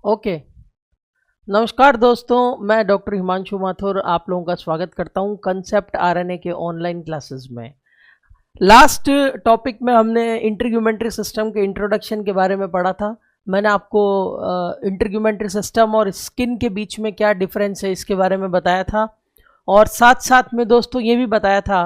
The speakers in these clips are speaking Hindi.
ओके। नमस्कार दोस्तों, मैं डॉक्टर हिमांशु माथुर आप लोगों का स्वागत करता हूं कंसेप्ट आरएनए के ऑनलाइन क्लासेस में। लास्ट टॉपिक में हमने इंटरग्यूमेंट्री सिस्टम के इंट्रोडक्शन के बारे में पढ़ा था। मैंने आपको इंटरग्यूमेंट्री सिस्टम और स्किन के बीच में क्या डिफरेंस है इसके बारे में बताया था, और साथ साथ में दोस्तों ये भी बताया था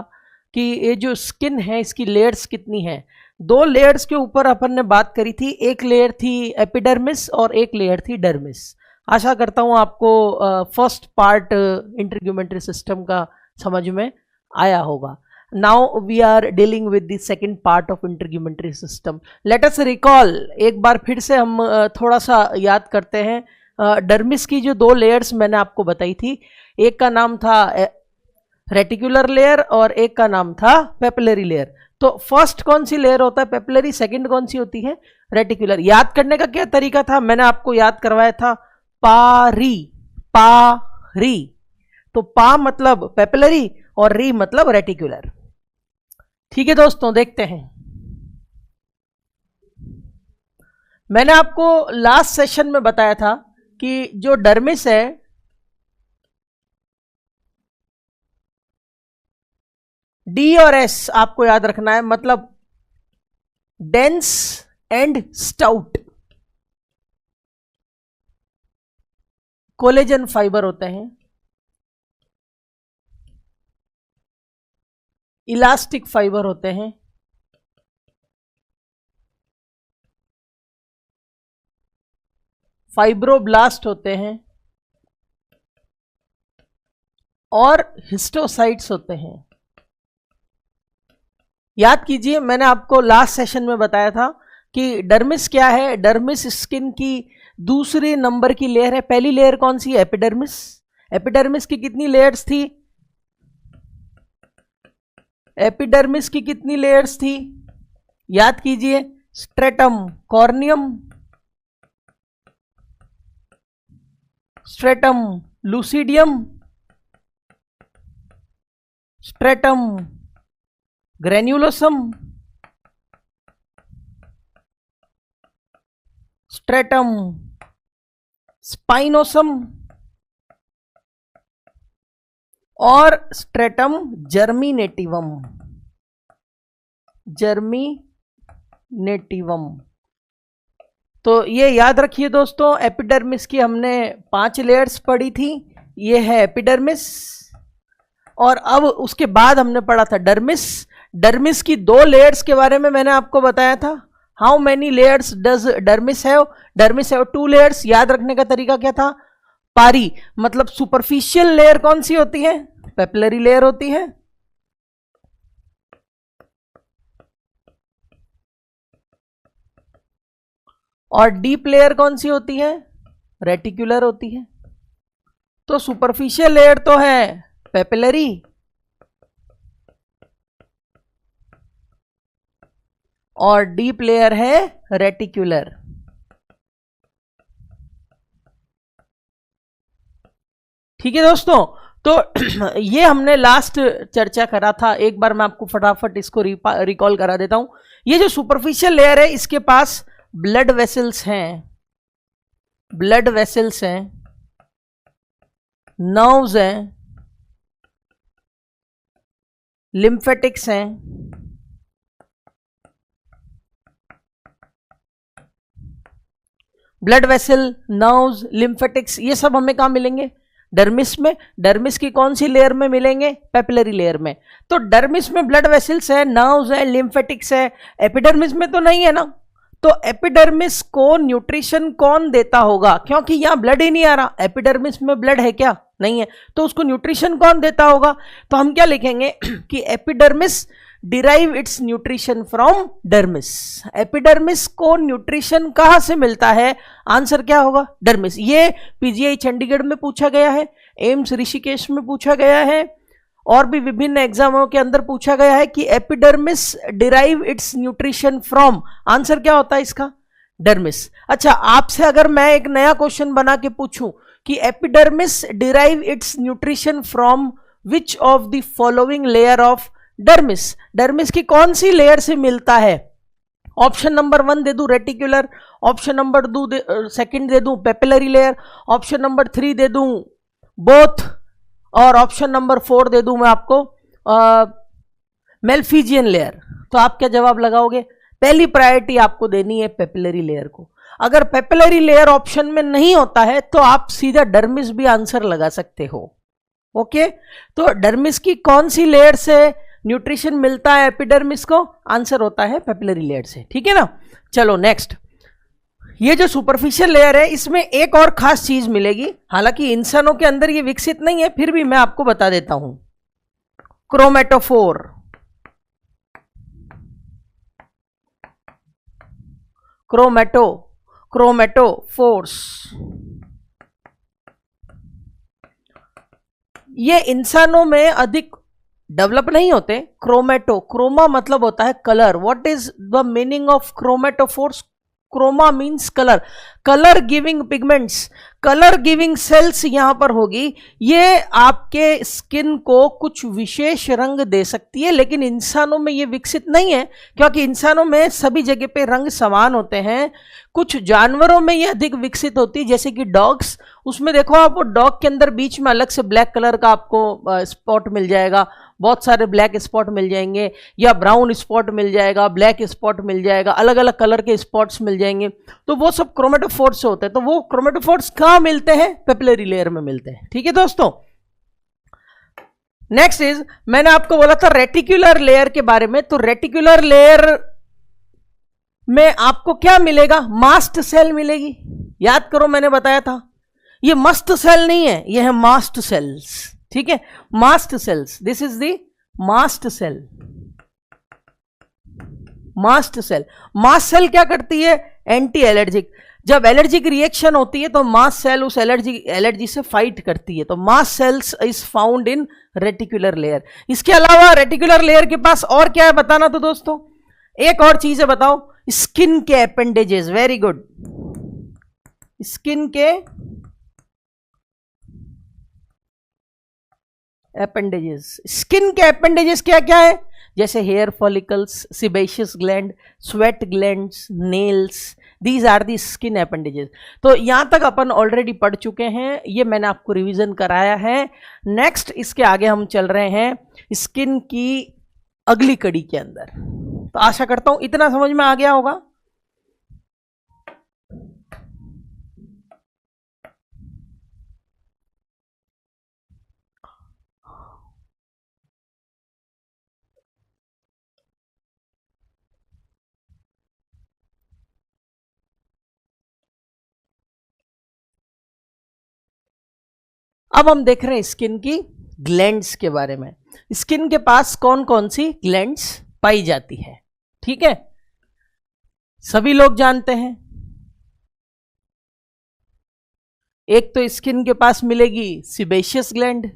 कि ये जो स्किन है इसकी लेयर्स कितनी है। दो लेयर्स के ऊपर अपन ने बात करी थी, एक लेयर थी एपिडर्मिस और एक लेयर थी डर्मिस। आशा करता हूँ आपको फर्स्ट पार्ट इंटरग्यूमेंट्री सिस्टम का समझ में आया होगा। Now we are dealing with the second part of integumentary system. Let us recall, एक बार फिर से हम थोड़ा सा याद करते हैं। डर्मिस की जो दो लेयर्स मैंने आपको बताई थी, एक का नाम था रेटिकुलर लेयर और एक का नाम था पेपिलरी लेयर। तो फर्स्ट कौन सी लेयर होता है पेपिलरी, सेकंड कौन सी होती है रेटिकुलर। याद करने का क्या तरीका था, मैंने आपको याद करवाया था पारी पारी। तो पा मतलब पेपिलरी और री मतलब रेटिकुलर। ठीक है दोस्तों, देखते हैं। मैंने आपको लास्ट सेशन में बताया था कि जो डर्मिस है डी और एस आपको याद रखना है, मतलब dense and stout collagen fibre होते हैं, इलास्टिक फाइबर होते हैं, फाइब्रोब्लास्ट होते हैं और हिस्टोसाइट्स होते हैं। याद कीजिए, मैंने आपको लास्ट सेशन में बताया था कि डर्मिस क्या है। डर्मिस स्किन की दूसरे नंबर की लेयर है। पहली लेयर कौन सी है, एपिडर्मिस। एपिडर्मिस की कितनी लेयर्स थी, एपिडर्मिस की कितनी लेयर्स थी, याद कीजिए। Stratum corneum, stratum lucidum, stratum granulosum, stratum spinosum और स्ट्रेटम जर्मिनेटिवम। जर्मिनेटिवम। तो ये याद रखिए दोस्तों, एपिडर्मिस की हमने 5 लेयर्स पढ़ी थी। ये है एपिडर्मिस, और अब उसके बाद हमने पढ़ा था डर्मिस। डर्मिस की 2 लेयर्स के बारे में मैंने आपको बताया था। How many layers does dermis have, dermis have 2 layers. याद रखने का तरीका क्या था, पारी मतलब सुपरफिशियल लेयर कौन सी होती है, पेपिलरी लेयर होती है, और डीप लेयर कौन सी होती है, रेटिकुलर होती है। तो सुपरफिशियल लेयर तो है पेपिलरी, और डीप लेयर है रेटिकुलर। ठीक है दोस्तों, तो ये हमने लास्ट चर्चा करा था। एक बार मैं आपको फटाफट इसको रिकॉल करा देता हूं। ये जो सुपरफिशियल लेयर है इसके पास ब्लड वेसल्स हैं, ब्लड वेसल्स हैं, नर्व्स हैं, लिम्फेटिक्स हैं, ब्लड वेसल, नर्व्स, लिम्फेटिक्स, ये सब हमें कहां मिलेंगे, डर्मिस में। डर्मिस की कौन सी लेयर में मिलेंगे, पेपिलरी लेयर में। तो डर्मिस में ब्लड वेसल्स है, नर्व्स है, लिम्फेटिक्स है, एपिडर्मिस में तो नहीं है ना। तो एपिडर्मिस को न्यूट्रिशन कौन देता होगा, क्योंकि यहां ब्लड ही नहीं आ रहा। एपिडर्मिस में ब्लड है क्या, नहीं है, तो उसको न्यूट्रिशन कौन देता होगा। तो हम क्या लिखेंगे कि epidermis derive it's nutrition from dermis. Epidermis को न्यूट्रिशन कहां से मिलता है, आंसर क्या होगा, डर्मिस। ये पीजीआई चंडीगढ़ में पूछा गया है, एम्स ऋषिकेश में पूछा गया है, और भी विभिन्न एग्जामों के अंदर पूछा गया है कि epidermis derive it's nutrition from, answer क्या होता है इसका, डर्मिस। अच्छा, आपसे अगर मैं एक नया क्वेश्चन बना के पूछूं कि epidermis derive it's nutrition from which of the following layer of dermis, dermis की कौन सी लेयर से मिलता है, ऑप्शन नंबर 1 दे दूं रेटिकुलर, ऑप्शन नंबर 2 सेकंड दे दूं पेपिलरी लेयर, ऑप्शन नंबर 3 दे दूं बोथ, और ऑप्शन नंबर 4 दे दूं मैं आपको मेलफिजियन लेयर। तो आप क्या जवाब लगाओगे? पहली प्रायोरिटी आपको देनी है पेपिलरी लेयर को। अगर पेपिलरी लेयर ऑप्शन में नहीं होता है तो आप सीधा डर्मिस भी आंसर लगा सकते हो। ओके, तो डर्मिस की कौन सी लेयर से न्यूट्रिशन मिलता है एपिडर्मिस को? आंसर होता है पेपिलरी लेयर से। ठीक है ना। चलो नेक्स्ट, ये जो सुपरफिशियल लेयर है इसमें एक और खास चीज मिलेगी, हालांकि इंसानों के अंदर ये विकसित नहीं है, फिर भी मैं आपको बता देता हूं। क्रोमेटोफोर, क्रोमेटोफोर्स, ये इंसानों में अधिक डेवलप नहीं होते। क्रोमा मतलब होता है colour. What is the meaning of chromatophores? Chroma means colour, colour giving pigments, colour giving cells यहां पर होगी। ये आपके स्किन को कुछ विशेष रंग दे सकती है, लेकिन इंसानों में ये विकसित नहीं है, क्योंकि इंसानों में सभी जगह पे रंग समान होते हैं। कुछ जानवरों में ये अधिक विकसित होती है, जैसे कि डॉग्स। उसमें देखो आप, वो डॉग के अंदर बीच में अलग से ब्लैक कलर का आपको स्पॉट मिल जाएगा, बहुत सारे ब्लैक स्पॉट मिल जाएंगे, या ब्राउन स्पॉट मिल जाएगा, ब्लैक स्पॉट मिल जाएगा, अलग अलग कलर के स्पॉट्स मिल जाएंगे। तो वो सब क्रोमेटोफोर्स से होते हैं। तो वो क्रोमेटोफोर्स कहां मिलते हैं? पेपिलरी लेयर में मिलते हैं। ठीक है दोस्तों। नेक्स्ट इज, मैंने आपको बोला था रेटिकुलर लेयर के बारे में। तो रेटिकुलर लेयर में आपको क्या मिलेगा? मास्ट सेल मिलेगी। याद करो, मैंने बताया था ये मस्ट सेल नहीं है, ये है मास्ट सेल्स। ठीक है, mast cells, this is the mast cell. Mast cell, mast cell क्या करती है? Anti allergic. जब एलर्जिक रिएक्शन होती है तो मास्ट सेल उस एलर्जी से फाइट करती है। तो mast cells is found in reticular layer. इसके अलावा रेटिकुलर लेयर के पास और क्या है बताना तो दोस्तों, एक और चीज है, बताओ। स्किन के अपेंडेजेस, वेरी गुड। स्किन के अपेंडेजेस, स्किन के अपेंडेजेस क्या क्या है? जैसे hair follicles, sebaceous gland, sweat glands, nails, these are the skin appendages. तो यहां तक अपन ऑलरेडी पढ़ चुके हैं, ये मैंने आपको रिवीजन कराया है। नेक्स्ट इसके आगे हम चल रहे हैं स्किन की अगली कड़ी के अंदर। तो आशा करता हूं इतना समझ में आ गया होगा। अब हम देख रहे हैं स्किन की ग्लैंड्स के बारे में। स्किन के पास कौन कौन सी ग्लैंड्स पाई जाती है? ठीक है, सभी लोग जानते हैं। एक तो स्किन के पास मिलेगी सिबेशियस ग्लैंड,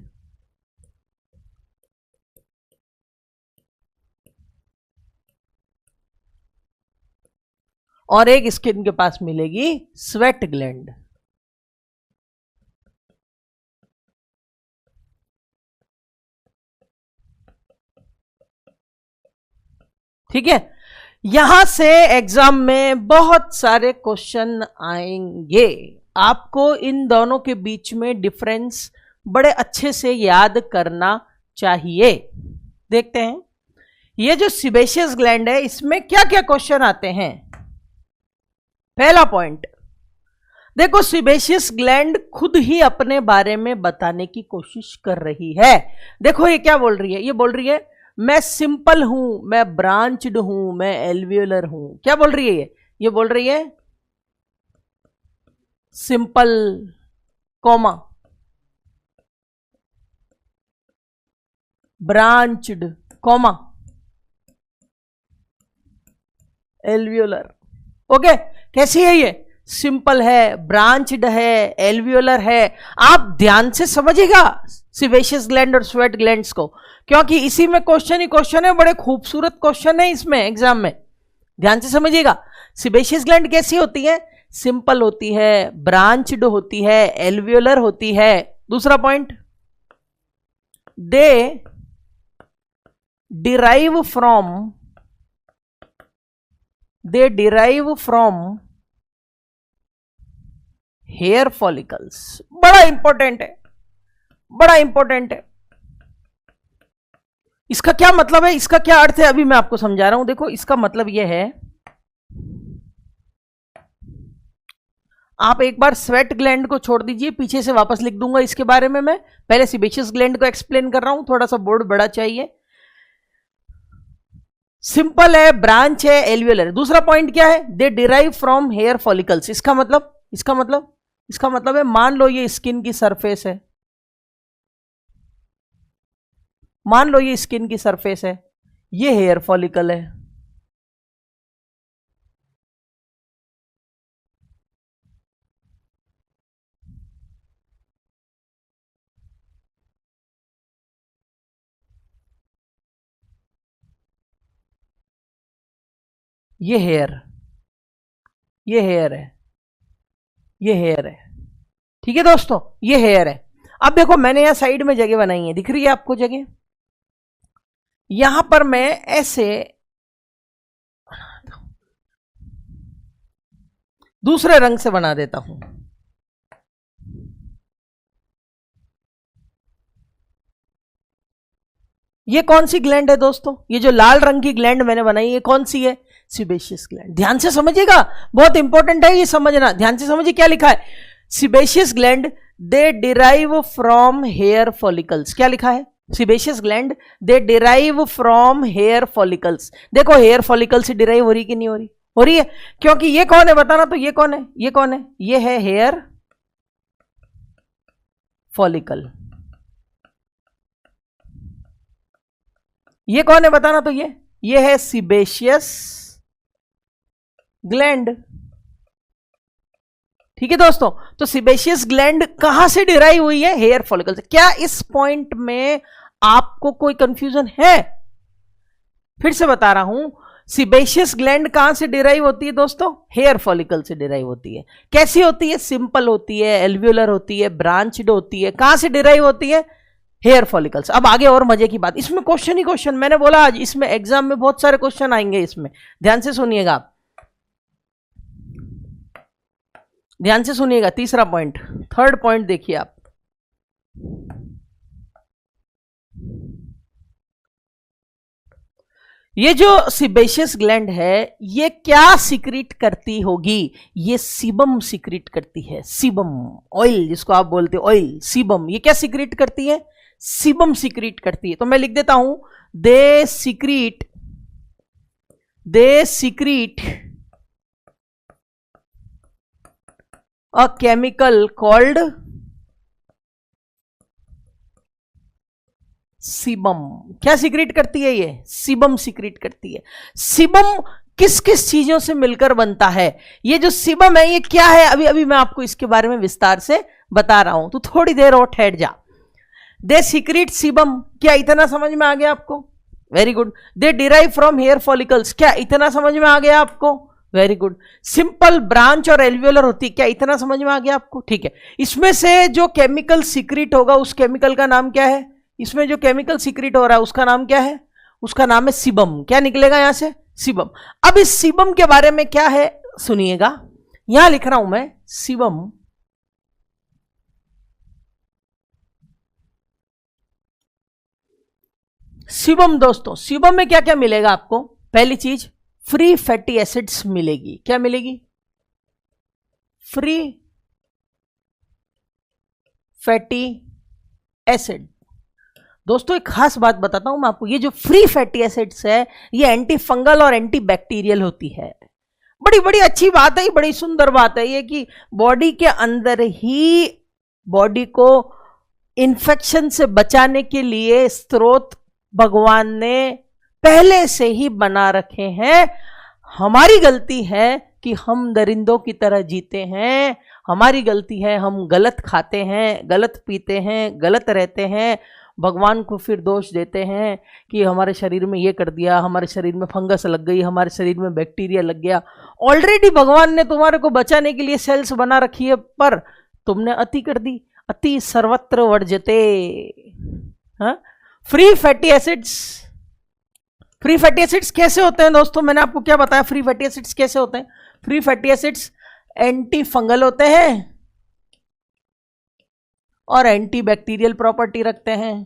और एक स्किन के पास मिलेगी स्वेट ग्लैंड। ठीक है, यहां से एग्जाम में बहुत सारे क्वेश्चन आएंगे। आपको इन दोनों के बीच में डिफरेंस बड़े अच्छे से याद करना चाहिए। देखते हैं ये जो सिबेशियस ग्लैंड है इसमें क्या क्या क्वेश्चन आते हैं। पहला पॉइंट देखो, सिबेशियस ग्लैंड खुद ही अपने बारे में बताने की कोशिश कर रही है। देखो ये क्या बोल रही है, ये बोल रही है मैं सिंपल हूं, मैं ब्रांच्ड हूं, मैं एल्वियोलर हूं। क्या बोल रही है ये बोल रही है simple comma branched comma alveolar. Okay, कैसी है ये? सिंपल है, ब्रांच्ड है, एल्वियोलर है। आप ध्यान से समझिएगा सिबेशियस ग्लैंड और स्वेट ग्लैंड्स को, क्योंकि इसी में क्वेश्चन ही क्वेश्चन है, बड़े खूबसूरत क्वेश्चन है इसमें एग्जाम में। ध्यान से समझिएगा, सिबेशियस ग्लैंड कैसी होती है? सिंपल होती है, ब्रांच्ड होती है, एल्वियोलर होती है। दूसरा point, they derive from they derive from here follicles. बड़ा इंपॉर्टेंट है, बड़ा इंपॉर्टेंट है। इसका क्या मतलब है, इसका क्या अर्थ है, अभी मैं आपको समझा रहा हूं। देखो इसका मतलब यह है, आप एक बार स्वेट ग्लैंड को छोड़ दीजिए, पीछे से वापस लिख दूंगा इसके बारे में। मैं पहले सीबेशियस ग्लैंड को एक्सप्लेन कर रहा हूं, थोड़ा सा बोर्ड बड़ा चाहिए। सिंपल है, ब्रांच है, एल्वियोलर है। दूसरा पॉइंट क्या है, दे डिराइव फ्रॉम हेयर फॉलिकल्स। इसका मतलब है, मान लो ये स्किन की सरफेस है, मान लो ये स्किन की सरफेस है, ये हेयर फॉलिकल है। ये हेयर है, ये हेयर है। ठीक है दोस्तों, ये हेयर है। अब देखो मैंने यहां साइड में जगह बनाई है, दिख रही है आपको जगह? यहां पर मैं ऐसे दूसरे रंग से बना देता हूं। ये कौन सी ग्लैंड है दोस्तों? ये जो लाल रंग की ग्लैंड मैंने बनाई है कौन सी है? Sebaceous gland. ध्यान से समझिएगा, बहुत इंपॉर्टेंट है ये समझना। ध्यान से समझिए क्या लिखा है, sebaceous gland they derive from here follicles. क्या लिखा है? Sebaceous gland they derive from here follicles. देखो हेयर फॉलिकल से डिराइव हो रही कि नहीं हो रही? हो रही है, क्योंकि ये कौन है बताना तो, ये कौन है, ये कौन है? ये है हेयर फॉलिकल। ये कौन है बताना तो, ये है सीबेशियस ग्लैंड। ठीक है दोस्तों, तो सीबेशियस ग्लैंड कहां से डिराइव हुई है? हेयर फॉलिकल से। क्या इस पॉइंट में आपको कोई कंफ्यूजन है? फिर से बता रहा हूं, सीबेशियस ग्लैंड कहां से डिराइव होती है दोस्तों? हेयर फॉलिकल से डिराइव होती है। कैसी होती है? सिंपल होती है, एल्वियोलर होती है, ब्रांच्ड होती है। कहां से डिराइव होती है? Hair follicles. अब आगे और मजे की बात, इसमें क्वेश्चन ही क्वेश्चन। मैंने बोला आज इसमें एग्जाम में बहुत सारे क्वेश्चन आएंगे इसमें, ध्यान से सुनिएगा आप, ध्यान से सुनिएगा। तीसरा पॉइंट, थर्ड पॉइंट देखिए आप, ये जो सीबेशियस ग्लैंड है ये क्या सिक्रीट करती होगी? ये सीबम सिक्रीट करती है। सीबम ऑयल जिसको आप बोलते हो, ऑयल, सीबम। ये क्या सिक्रीट करती है? सीबम सिक्रीट करती है। तो मैं लिख देता हूं, they secrete a chemical called sebum. क्या सिक्रीट करती है? ये सीबम सिक्रीट करती है। सीबम किस किस चीजों से मिलकर बनता है? ये जो सीबम है ये क्या है? अभी अभी मैं आपको इसके बारे में विस्तार से बता रहा हूं, तो थोड़ी देर और ठहर जा। दे सिक्रीट सीबम, क्या इतना समझ में आ गया आपको? Very good. They derive from here follicles, क्या इतना समझ में आ गया आपको? Very good. सिंपल, ब्रांच और एल्वियोलर होती है, क्या इतना समझ में आ गया आपको? ठीक है। इसमें से जो केमिकल सिक्रीट होगा उस केमिकल का नाम क्या है? इसमें जो केमिकल सिक्रीट हो रहा है उसका नाम क्या है? उसका नाम है सीबम। क्या निकलेगा यहां से? सीबम। अब इस सीबम के बारे में क्या है सुनिएगा, यहां लिख रहा हूं मैं सीबम। सीबम दोस्तों, सीबम में क्या क्या मिलेगा आपको? पहली चीज, फ्री फैटी एसिड्स मिलेगी। क्या मिलेगी? Free fatty acid. दोस्तों एक खास बात बताता हूं मैं आपको, ये जो फ्री फैटी एसिड्स है ये एंटी फंगल और एंटी बैक्टीरियल होती है। बड़ी बड़ी अच्छी बात है, ये बड़ी सुंदर बात है ये, कि बॉडी के अंदर ही बॉडी को इन्फेक्शन से बचाने के लिए स्रोत भगवान ने पहले से ही बना रखे हैं। हमारी गलती है कि हम दरिंदों की तरह जीते हैं, हमारी गलती है हम गलत खाते हैं, गलत पीते हैं, गलत रहते हैं। भगवान को फिर दोष देते हैं कि हमारे शरीर में ये कर दिया, हमारे शरीर में फंगस लग गई, हमारे शरीर में बैक्टीरिया लग गया। ऑलरेडी भगवान ने तुम्हारे को बचाने के लिए सेल्स बना रखी है, पर तुमने अति कर दी। अति सर्वत्र वर्जते। हाँ, free fatty acids free fatty acids कैसे होते हैं दोस्तों, मैंने आपको क्या बताया, फ्री फैटी एसिड्स कैसे होते हैं? Free fatty acids anti fungal होते हैं और एंटी बैक्टीरियल प्रॉपर्टी रखते हैं।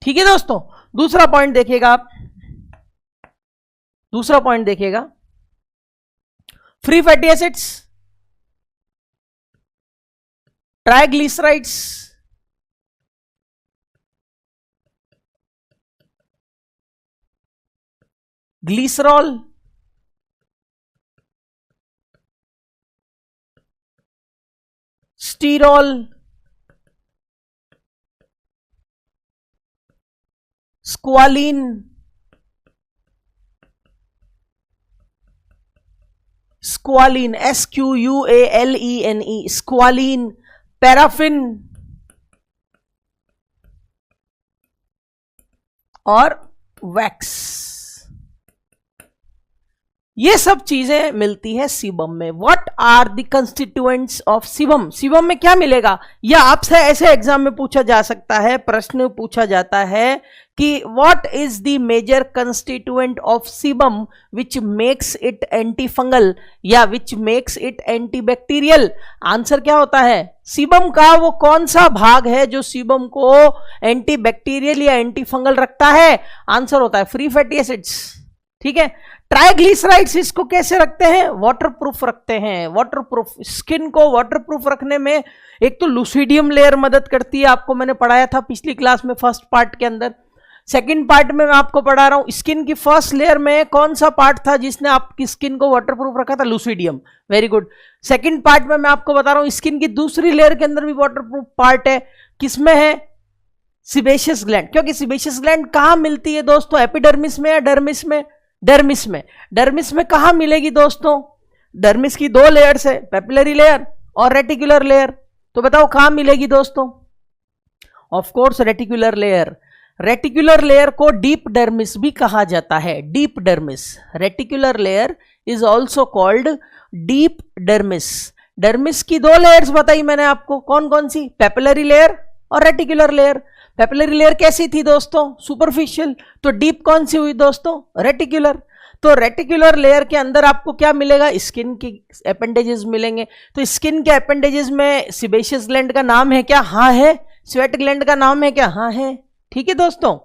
ठीक है दोस्तों, दूसरा पॉइंट देखिएगा आप, दूसरा पॉइंट देखिएगा, free fatty acids, triglycerides, glycerol, sterol, squalene, squalene SQUALENE, squalene, paraffin और वैक्स, ये सब चीजें मिलती है सीबम में। What are the constituents of sebum? Sebum में क्या मिलेगा, या आपसे ऐसे एग्जाम में पूछा जा सकता है, प्रश्न पूछा जाता है कि what is the major constituent of sebum which makes it anti fungal या which makes it anti bacterial. Answer क्या होता है, सीबम का वो कौन सा भाग है जो सीबम को एंटी बैक्टीरियल या एंटी फंगल रखता है? आंसर होता है फ्री फैटी एसिड्स। ठीक है, ट्राइग्लिसराइड्स इसको कैसे रखते हैं? वाटरप्रूफ रखते हैं। वाटरप्रूफ, स्किन को वाटरप्रूफ रखने में एक तो लुसिडियम लेयर मदद करती है, आपको मैंने पढ़ाया था पिछली क्लास में फर्स्ट पार्ट के अंदर। सेकंड पार्ट में मैं आपको पढ़ा रहा हूं, स्किन की फर्स्ट लेयर में कौन सा पार्ट था जिसने आपकी स्किन को वाटरप्रूफ रखा था? Lucidum. Very good. Second part में मैं आपको बता रहा हूं, स्किन की दूसरी लेयर के अंदर भी वाटरप्रूफ पार्ट है, किसमें है? Sebaceous gland. क्योंकि सीबेशियस ग्लैंड कहां मिलती है दोस्तों, एपिडर्मिस में या डर्मिस में? डर्मिस में। डर्मिस में कहां मिलेगी दोस्तों? डर्मिस की दो लेयर्स है, पेपिलरी लेयर और रेटिकुलर लेयर। तो बताओ कहां मिलेगी दोस्तों? Of course reticular layer. Reticular layer को डीप डर्मिस भी कहा जाता है, deep dermis. Reticular layer is also called deep dermis. Dermis की दो लेयर्स बताई मैंने आपको, कौन कौन सी? पेपिलरी लेयर और रेटिकुलर लेयर। पेपिलरी लेयर कैसी थी दोस्तों? सुपरफिशियल। तो डीप कौन सी हुई दोस्तों? रेटिकुलर। तो रेटिकुलर लेयर के अंदर आपको क्या मिलेगा? स्किन की अपेंडेजेस मिलेंगे। तो स्किन के अपेंडेजेस में सीबेशियस ग्लैंड का नाम है क्या? हाँ है। स्वेट ग्लैंड का नाम है क्या? हाँ है। ठीक है दोस्तों,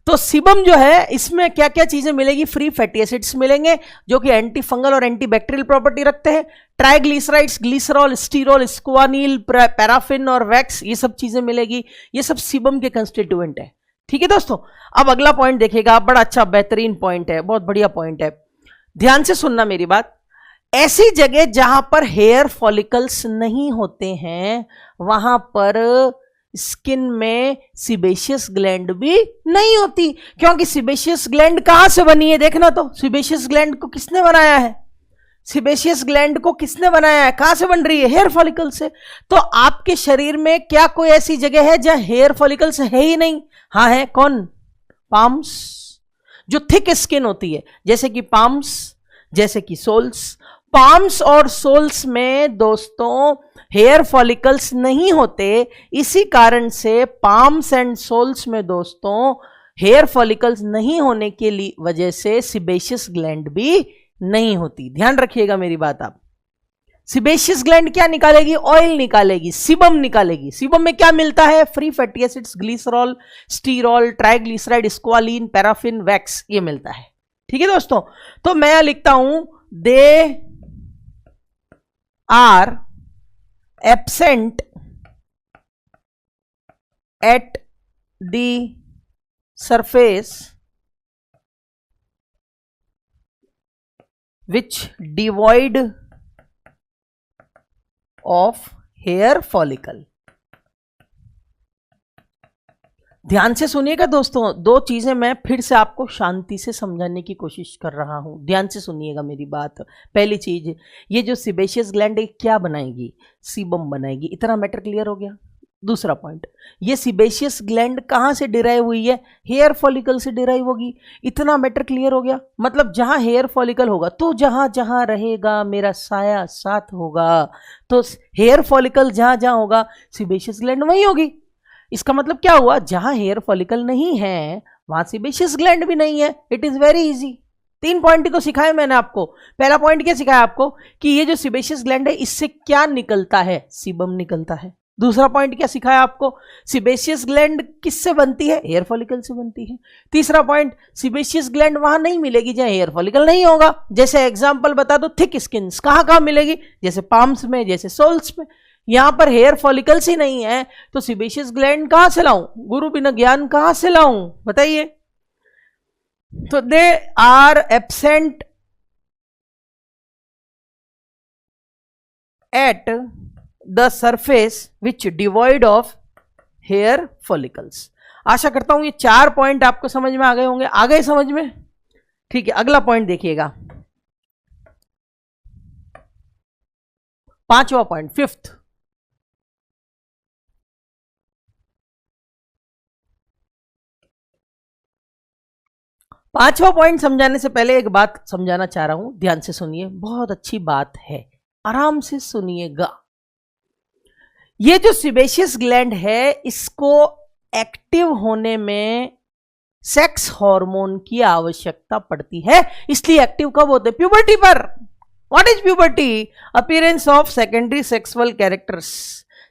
तो सीबम जो है इसमें क्या क्या चीजें मिलेगी? फ्री फैटी एसिड्स मिलेंगे जो कि एंटी फंगल और एंटी बैक्टीरियल प्रॉपर्टी रखते हैं। ट्राइग्लिसराइड्स, ग्लिसरॉल, स्टीरॉल, स्क्वानिल, पैराफिन और वैक्स, ये सब चीजें मिलेगी। ये सब सीबम के कंस्टिट्यूएंट है। ठीक है दोस्तों, अब अगला पॉइंट देखिएगा, बड़ा अच्छा बेहतरीन पॉइंट है, बहुत बढ़िया पॉइंट है, ध्यान से सुनना मेरी बात। ऐसी जगह जहां पर हेयर फॉलिकल्स नहीं होते हैं वहां पर स्किन में सीबेशियस ग्लैंड भी नहीं होती। क्योंकि सीबेशियस ग्लैंड कहां से बनी है? देखना तो, सीबेशियस ग्लैंड को किसने बनाया है? सीबेशियस ग्लैंड को किसने बनाया है? कहां से बन रही है? हेयर फॉलिकल से। तो आपके शरीर में क्या कोई ऐसी जगह है जहां हेयर फॉलिकल्स है ही नहीं? हाँ है। कौन? पाम्स, जो थिक स्किन होती है, जैसे कि पाम्स, जैसे कि सोल्स। पाम्स और सोल्स में दोस्तों हेयर फॉलिकल्स नहीं होते, इसी कारण से पाम्स एंड सोल्स में दोस्तों हेयर फॉलिकल्स नहीं होने के लिए वजह से सीबेशियस ग्लैंड भी नहीं होती। ध्यान रखिएगा मेरी बात आप। सीबेशियस ग्लैंड क्या निकालेगी? ऑयल निकालेगी, सीबम निकालेगी। सीबम में क्या मिलता है? Free fatty acids, glycerol, स्टीरॉल, triglyceride, squalane, paraffin, wax, ये मिलता है। ठीक है दोस्तों, तो मैं लिखता हूं they are absent at the surface which devoid of hair follicle। ध्यान से सुनिएगा दोस्तों, दो चीजें मैं फिर से आपको शांति से समझाने की कोशिश कर रहा हूं, ध्यान से सुनिएगा मेरी बात। पहली चीज, ये जो सीबेशियस ग्लैंड है क्या बनाएगी? सीबम बनाएगी। इतना मैटर क्लियर हो गया। दूसरा पॉइंट, ये सीबेशियस ग्लैंड कहां से डिराइव हुई है? हेयर फॉलिकल से डिराइव होगी। इतना मैटर क्लियर हो गया। मतलब जहां हेयर फॉलिकल होगा तो जहां जहां रहेगा मेरा साया साथ होगा। तो हेयर फॉलिकल जहां जहां होगा सीबेशियस ग्लैंड वहीं होगी। इसका मतलब क्या हुआ, जहां हेयर फॉलिकल नहीं है वहां सीबेशियस ग्लैंड भी नहीं है। It is very easy. 3 point को सिखाया मैंने आपको। पहला पॉइंट क्या सिखाया आपको कि ये जो सीबेशियस ग्लैंड है इससे क्या निकलता है, सीबम निकलता है। दूसरा पॉइंट क्या सिखाया आपको, सीबेशियस ग्लैंड किससे बनती है, हेयर फॉलिकल से बनती है। तीसरा पॉइंट, सीबेशियस ग्लैंड वहां नहीं मिलेगी जहां हेयर फॉलिकल नहीं होगा। जैसे एग्जांपल बता दो, थिक स्किन कहां कहां मिलेगी, जैसे पाम्स में, जैसे सोल्स में। यहां पर हेयर फॉलिकल्स ही नहीं है तो सीबेशियस ग्लैंड कहां से लाऊं, गुरु बिना ज्ञान कहां से लाऊं, बताइए। तो they are absent at the surface which devoid of hair follicles. आशा करता हूं ये 4 पॉइंट आपको समझ में आ गए होंगे। आ गए समझ में? ठीक है, अगला पॉइंट देखिएगा, 5वां पॉइंट, 5th। पांचवा पॉइंट समझाने से पहले एक बात समझाना चाह रहा हूं, ध्यान से सुनिए, बहुत अच्छी बात है, आराम से सुनिएगा। ये जो सीबेशियस ग्लैंड है इसको एक्टिव होने में सेक्स हार्मोन की आवश्यकता पड़ती है। इसलिए एक्टिव कब होते हैं, प्यूबर्टी पर। What is puberty, appearance of secondary sexual characters.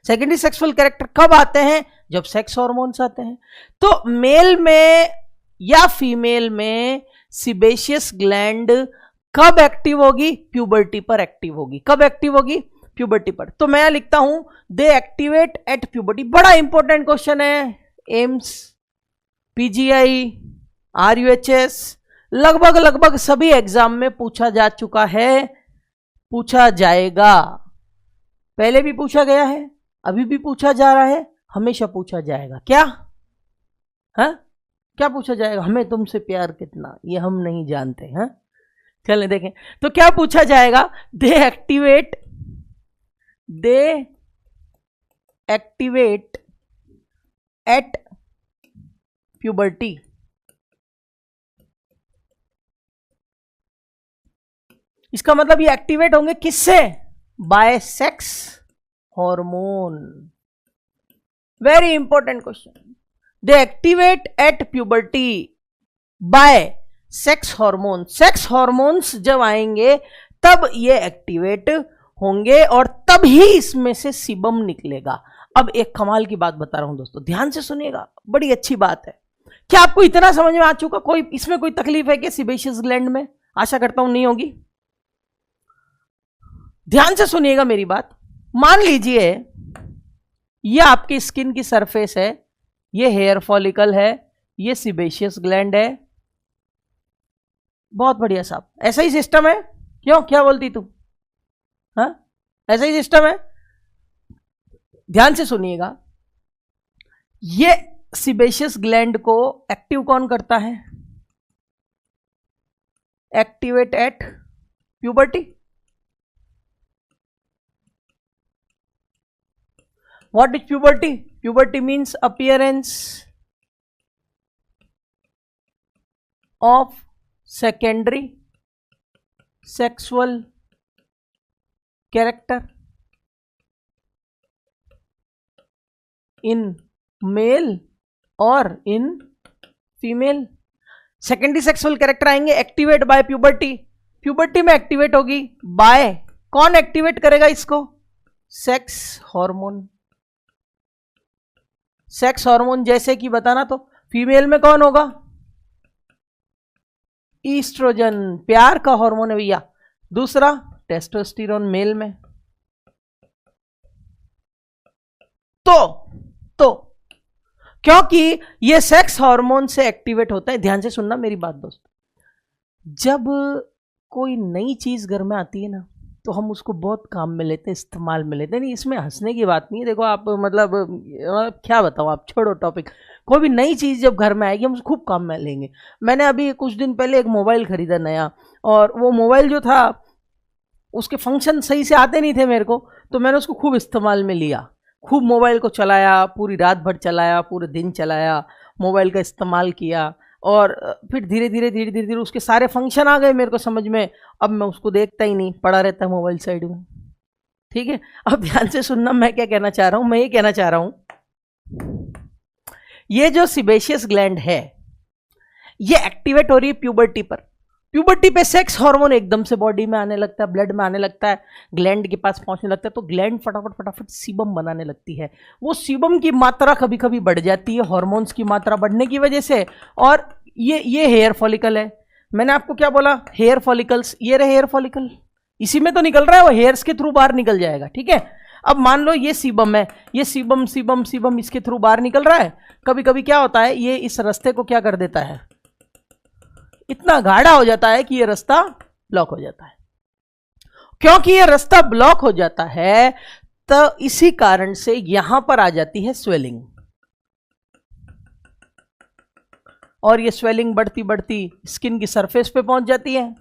Secondary sexual character कब आते हैं, जब सेक्स हार्मोन्स आते हैं। तो मेल में या फीमेल में सीबेशियस ग्लैंड कब एक्टिव होगी, प्यूबर्टी पर एक्टिव होगी। कब एक्टिव होगी, प्यूबर्टी पर। तो मैं लिखता हूं दे एक्टिवेट एट प्यूबर्टी। बड़ा इंपॉर्टेंट क्वेश्चन है, एम्स, पीजीआई, आरयूएचएस, लगभग सभी एग्जाम में पूछा जा चुका है, पूछा जाएगा। पहले भी पूछा गया है, अभी भी पूछा जा रहा है, हमेशा पूछा जाएगा। क्या है, क्या पूछा जाएगा, हमें तुमसे प्यार कितना, ये हम नहीं जानते हैं। चलें देखें तो क्या पूछा जाएगा, दे एक्टिवेट एट प्यूबर्टी। इसका मतलब ये एक्टिवेट होंगे किससे, by sex hormone. Very important question. They activate at puberty by sex hormone. Sex hormones जब आएंगे तब ये एक्टिवेट होंगे और तब ही इसमें से सीबम निकलेगा। अब एक कमाल की बात बता रहा हूं दोस्तों, ध्यान से सुनिएगा, बड़ी अच्छी बात है। क्या आपको इतना समझ में आ चुका, कोई इसमें कोई तकलीफ है कि सीबेशियस ग्लैंड में? आशा करता हूं नहीं होगी। ध्यान से सुनिएगा मेरी बात। मान लीजिए ये आपकी स्किन की सरफेस है, ये हेयर फॉलिकल है, ये सीबेशियस ग्लैंड है। बहुत बढ़िया साहब, ऐसा ही सिस्टम है। क्यों, क्या बोलती तू, हाँ ऐसा ही सिस्टम है। ध्यान से सुनिएगा, ये सीबेशियस ग्लैंड को एक्टिव कौन करता है, activate at puberty. What is puberty? Puberty means appearance of secondary sexual character in male or in female. Secondary sexual character आएंगे एक्टिवेट बाय प्यूबर्टी। प्यूबर्टी में एक्टिवेट होगी बाय, कौन एक्टिवेट करेगा इसको, सेक्स हार्मोन। सेक्स हार्मोन जैसे कि बताना, तो फीमेल में कौन होगा, ईस्ट्रोजन, प्यार का हार्मोन है भैया। दूसरा टेस्टोस्टेरोन मेल में। तो क्योंकि ये सेक्स हार्मोन से एक्टिवेट होता है। ध्यान से सुनना मेरी बात दोस्तों, जब कोई नई चीज घर में आती है ना तो हम उसको बहुत काम में लेते हैं, इस्तेमाल में लेते हैं। नहीं, इसमें हंसने की बात नहीं है। देखो आप मतलब क्या बताऊँ, आप छोड़ो टॉपिक। कोई भी नई चीज़ जब घर में आएगी हम उसको खूब काम में लेंगे। मैंने अभी कुछ दिन पहले एक मोबाइल ख़रीदा नया, और वो मोबाइल जो था उसके फंक्शन सही से आते नहीं थे मेरे को, तो मैंने उसको खूब इस्तेमाल में लिया। खूब मोबाइल को चलाया, पूरी रात भर चलाया, पूरे दिन चलाया, मोबाइल का इस्तेमाल किया, और फिर धीरे धीरे उसके सारे फंक्शन आ गए मेरे को समझ में। अब मैं उसको देखता ही नहीं, पड़ा रहता है मोबाइल साइड में। ठीक है, अब ध्यान से सुनना मैं क्या कहना चाह रहा हूँ। मैं ये कहना चाह रहा हूँ ये जो सिबेशियस ग्लैंड है ये एक्टिवेट हो रही है प्यूबर्टी पर। प्यूबर्टी पे सेक्स हार्मोन एकदम से बॉडी में आने लगता है, ब्लड में आने लगता है, ग्लैंड के पास पहुंचने लगता है, तो ग्लैंड फटाफट सीबम बनाने लगती है। वो सीबम की मात्रा कभी कभी बढ़ जाती है हार्मोन्स की मात्रा बढ़ने की वजह से, और ये हेयर फॉलिकल है। मैंने आपको क्या बोला, हेयर फॉलिकल्स, ये रहे हेयर फॉलिकल, इसी में तो निकल रहा है, वो हेयर्स के थ्रू बाहर निकल जाएगा। ठीक है, अब मान लो ये सीबम है, ये सीबम सीबम सीबम इसके थ्रू बाहर निकल रहा है। कभी कभी क्या होता है, ये इस रास्ते को क्या कर देता है, इतना गाढ़ा हो जाता है कि ये रास्ता ब्लॉक हो जाता है। क्योंकि ये रास्ता ब्लॉक हो जाता है तो इसी कारण से यहां पर आ जाती है स्वेलिंग, और ये स्वेलिंग बढ़ती बढ़ती स्किन की सरफेस पे पहुंच जाती है,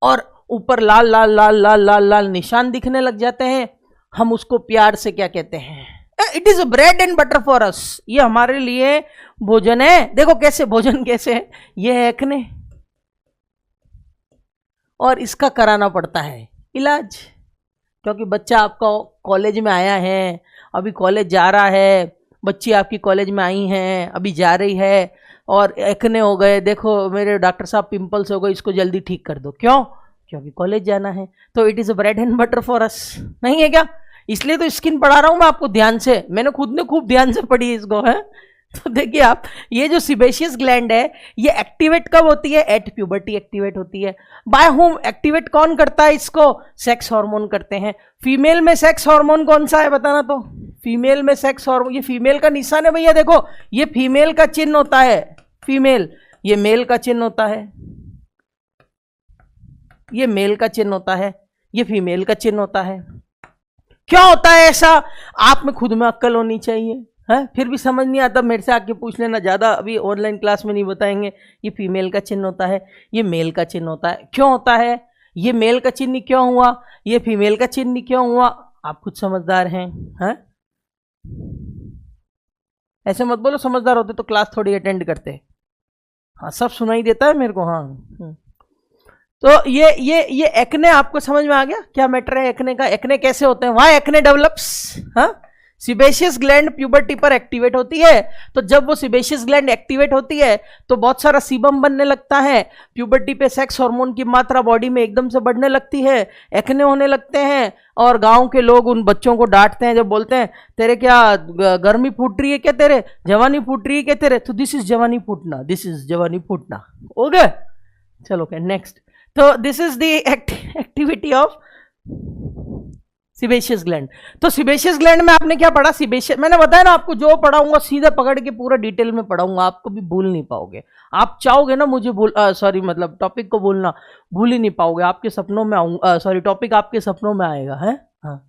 और ऊपर लाल लाल लाल लाल लाल लाल निशान दिखने लग जाते हैं। हम उसको प्यार से क्या कहते हैं, it is bread and butter for us, ये हमारे लिए भोजन है। देखो कैसे भोजन कैसे है, ये है एक्ने, और इसका कराना पड़ता है इलाज, क्योंकि बच्चा आपका कॉलेज में आया है, अभी कॉलेज जा रहा है, बच्ची आपकी कॉलेज में आई हैं, अभी जा रही है, और एक्ने हो गए, देखो मेरे डॉक्टर साहब पिंपल्स हो गए, इसको जल्दी ठीक कर दो। क्यों? क्योंकि कॉलेज जाना है। तो it is bread and butter for us, नहीं है क्या? इसलिए तो स्किन पढ़ा रहा हूं मैं आपको ध्यान से, मैंने खुद ने खूब ध्यान से पढ़ी इसको है। तो देखिए आप, ये जो सिबेशियस ग्लैंड है ये एक्टिवेट कब होती है, एट प्यूबर्टी एक्टिवेट होती है। बाय होम एक्टिवेट कौन करता है इसको, सेक्स हार्मोन करते हैं। फीमेल में सेक्स हार्मोन कौन सा है बताना तो, फीमेल में सेक्स हार्मोन, ये फीमेल का निशान है भैया, देखो ये फीमेल का चिन्ह होता है, फीमेल, ये मेल का चिन्ह होता है, ये मेल का चिन्ह होता है, ये फीमेल का चिन्ह होता है। क्या होता है ऐसा, आप में खुद में अक्ल होनी चाहिए है, फिर भी समझ नहीं आता मेरे से आके पूछ लेना, ज़्यादा अभी ऑनलाइन क्लास में नहीं बताएंगे। ये फीमेल का चिन्ह होता है, ये मेल का चिन्ह होता है। क्यों होता है, ये मेल का चिन्ह क्यों हुआ, ये फीमेल का चिन्ह क्यों हुआ, आप खुद समझदार हैं है? ऐसे मत बोलो, समझदार होते तो क्लास थोड़ी अटेंड करते। हाँ सब सुनाई देता है मेरे को। हाँ तो ये एक्ने आपको समझ में आ गया क्या मैटर है एक्ने का, एक्ने कैसे होते हैं, व्हाई एक्ने डेवलप्स। हाँ, सिबेशियस ग्लैंड प्यूबर्टी पर एक्टिवेट होती है, तो जब वो सिबेशियस ग्लैंड एक्टिवेट होती है तो बहुत सारा सीबम बनने लगता है, प्यूबर्टी पे सेक्स हार्मोन की मात्रा बॉडी में एकदम से बढ़ने लगती है, एक्ने होने लगते हैं, और गांव के लोग उन बच्चों को डांटते हैं जब बोलते हैं तेरे क्या गर्मी फूट रही है क्या, तेरे जवानी फूट रही है क्या तेरे, तो दिस इज जवानी फूटना, दिस इज जवानी फूटना। ओके चलो ओके नेक्स्ट। तो this is the activity of sebaceous gland. तो सिबेशियस ग्लैंड में आपने क्या पढ़ा, सिबेशियस, मैंने बताया ना आपको, जो पढ़ाऊंगा सीधे पकड़ के पूरा डिटेल में पढ़ाऊंगा, आपको भी भूल नहीं पाओगे। आप चाहोगे ना मुझे सॉरी मतलब टॉपिक को भूलना, भूल ही नहीं पाओगे, आपके सपनों में आऊंगा, सॉरी टॉपिक आपके सपनों में आएगा है। हाँ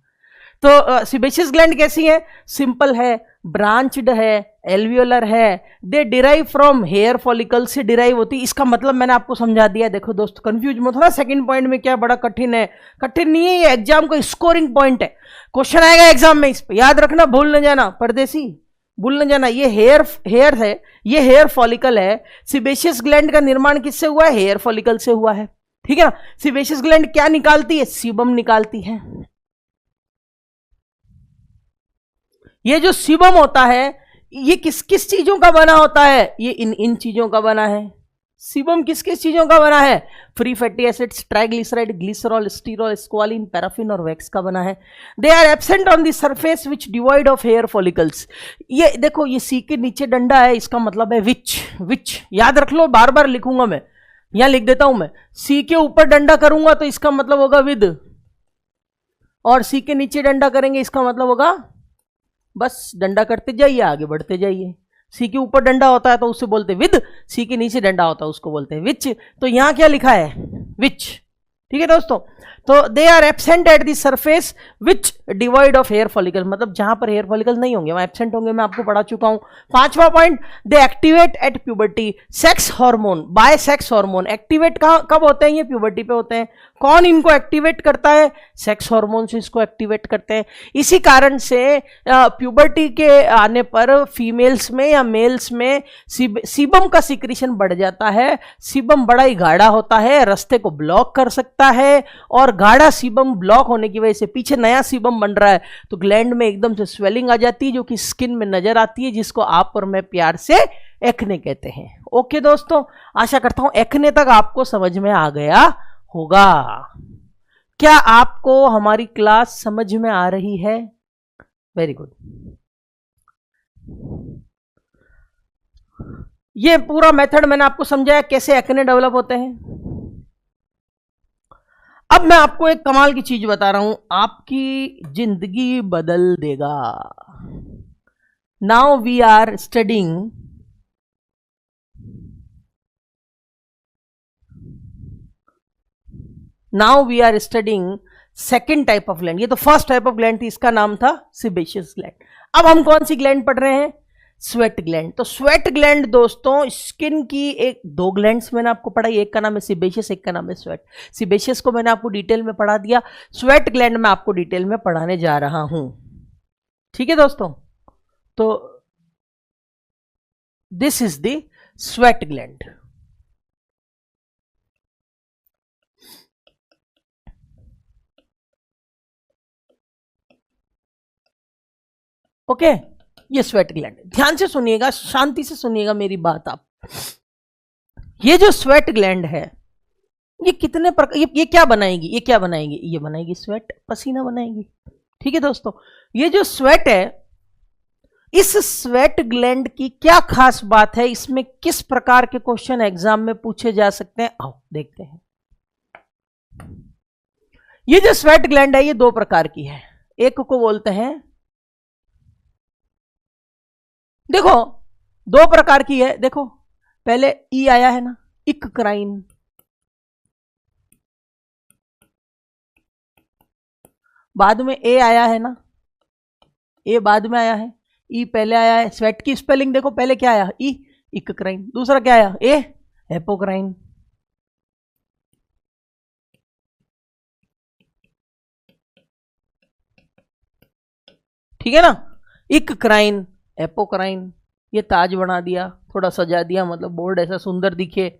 तो सिबेशियस ग्लैंड कैसी है, सिंपल है, ब्रांच्ड है, एल्वियोलर है, दे डिराइव फ्रॉम हेयर फॉलिकल से डिराइव होती। इसका मतलब मैंने आपको समझा दिया। देखो दोस्त कंफ्यूज मत होना, सेकंड पॉइंट में क्या बड़ा कठिन है, कठिन नहीं है, ये एग्जाम का स्कोरिंग पॉइंट है, क्वेश्चन आएगा एग्जाम में, इस पे याद रखना, भूल न जाना परदेसी, भूल न जाना। ये हेयर है, ये हेयर फॉलिकल है। सिबेशियस ग्लैंड का निर्माण किससे हुआ है, हेयर फॉलिकल से हुआ है, ठीक है ना। सिबेशियस ग्लैंड क्या निकालती है, सीबम निकालती है। ये जो सीबम होता है ये किस किस चीजों का बना होता है, ये इन चीजों का बना है। सीबम किस किस चीजों का बना है, free fatty acids, triglyceride, glycerol, sterol, squalene, paraffin और वैक्स का बना है। They are absent on the surface which divide of hair follicles. ये देखो ये सी के नीचे डंडा है, इसका मतलब है विच याद रख लो, बार बार लिखूंगा मैं, यहां लिख देता हूं मैं, सी के ऊपर डंडा करूंगा तो इसका मतलब होगा विद, और सी के नीचे डंडा करेंगे इसका मतलब होगा, बस डंडा करते जाइए, आगे बढ़ते जाइए। सी के ऊपर डंडा होता है तो उससे बोलते विद, सी के नीचे डंडा होता है उसको बोलते हैं विच। तो यहां क्या लिखा है, विच, ठीक है दोस्तों। तो they are absent at the surface which divide of hair follicle, मतलब जहां पर हेयर फॉलिकल नहीं होंगे वहां एब्सेंट होंगे, मैं आपको पढ़ा चुका हूं। पांचवा point, they activate at puberty, sex hormone by sex hormone. Activate कब होते हैं, ये प्यूबर्टी पे होते हैं। कौन इनको एक्टिवेट करता है, सेक्स हार्मोन से इसको एक्टिवेट करते हैं। इसी कारण से प्यूबर्टी के आने पर फीमेल्स में या मेल्स में सीबम का सिक्रीशन बढ़ जाता है। सीबम बड़ा ही गाढ़ा होता है, रास्ते को ब्लॉक कर सकता है और गाढ़ा सीबम ब्लॉक होने की वजह से पीछे नया सीबम बन रहा है, तो ग्लैंड में एकदम से स्वेलिंग आ जाती है जो कि स्किन में नजर आती है, जिसको आप और मैं प्यार से एक्ने कहते हैं। ओके दोस्तों, आशा करता हूं एक्ने तक आपको समझ में आ गया होगा। क्या आपको हमारी क्लास समझ में आ रही है? Very good. ये पूरा मेथड मैंने आपको समझाया कैसे एक्ने डेवलप होते हैं। अब मैं आपको एक कमाल की चीज बता रहा हूं, आपकी जिंदगी बदल देगा। Now we are studying second type of gland. ये तो फर्स्ट टाइप ऑफ ग्लैंड थी, इसका नाम था सीबेशियस ग्लैंड। अब हम कौन सी ग्लैंड पढ़ रहे हैं? Sweat gland. तो स्वेट ग्लैंड दोस्तों स्किन की एक दो ग्लैंड्स मैंने आपको पढ़ाई, एक का नाम है सीबेशियस, एक का नाम है स्वेट। सीबेशियस को मैंने आपको डिटेल में पढ़ा दिया, स्वेट ग्लैंड में आपको डिटेल में पढ़ाने जा रहा हूं। ठीक है दोस्तों, तो this is the sweat gland. Okay, ये स्वेट ग्लैंड। ध्यान से सुनिएगा, शांति से सुनिएगा मेरी बात आप। ये जो स्वेट ग्लैंड है ये कितने प्रकार, ये क्या बनाएगी? ये क्या बनाएगी? ये बनाएगी स्वेट, पसीना बनाएगी। ठीक है दोस्तों, ये जो स्वेट है, इस स्वेट ग्लैंड की क्या खास बात है, इसमें किस प्रकार के क्वेश्चन एग्जाम में पूछे जा सकते हैं, आओ देखते हैं। ये जो स्वेट ग्लैंड है ये दो प्रकार की है। एक को बोलते हैं, देखो दो प्रकार की है। देखो पहले ई आया है ना, इक्क्राइन। बाद में ए आया है ना, ए बाद में आया है, ई पहले आया है। स्वेट की स्पेलिंग देखो, पहले क्या आया? ई, इक्क्राइन। दूसरा क्या आया? ए, एपोक्राइन। ठीक है ना, इक्क्राइन, एपोक्राइन। ये ताज बना दिया, थोड़ा सजा दिया, मतलब बोर्ड ऐसा सुंदर दिखे।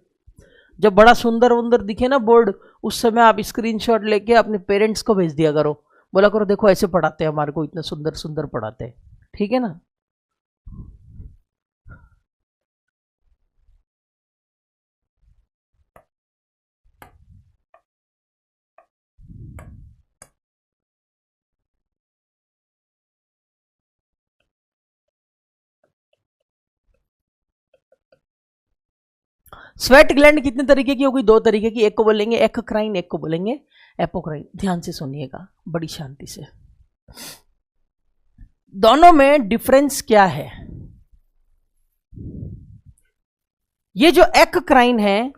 जब बड़ा सुंदर वुंदर दिखे ना बोर्ड, उस समय आप स्क्रीनशॉट लेके अपने पेरेंट्स को भेज दिया करो, बोला करो देखो ऐसे पढ़ाते हैं हमारे को, इतना सुंदर सुंदर पढ़ाते हैं। ठीक है ना। स्वेट ग्लैंड कितने तरीके की होगी? दो तरीके की। एक को बोलेंगे एक्क्राइन, एक को बोलेंगे एपोक्राइन। ध्यान से सुनिएगा बड़ी शांति से। दोनों में डिफरेंस क्या है? ये जो एक्क्राइन है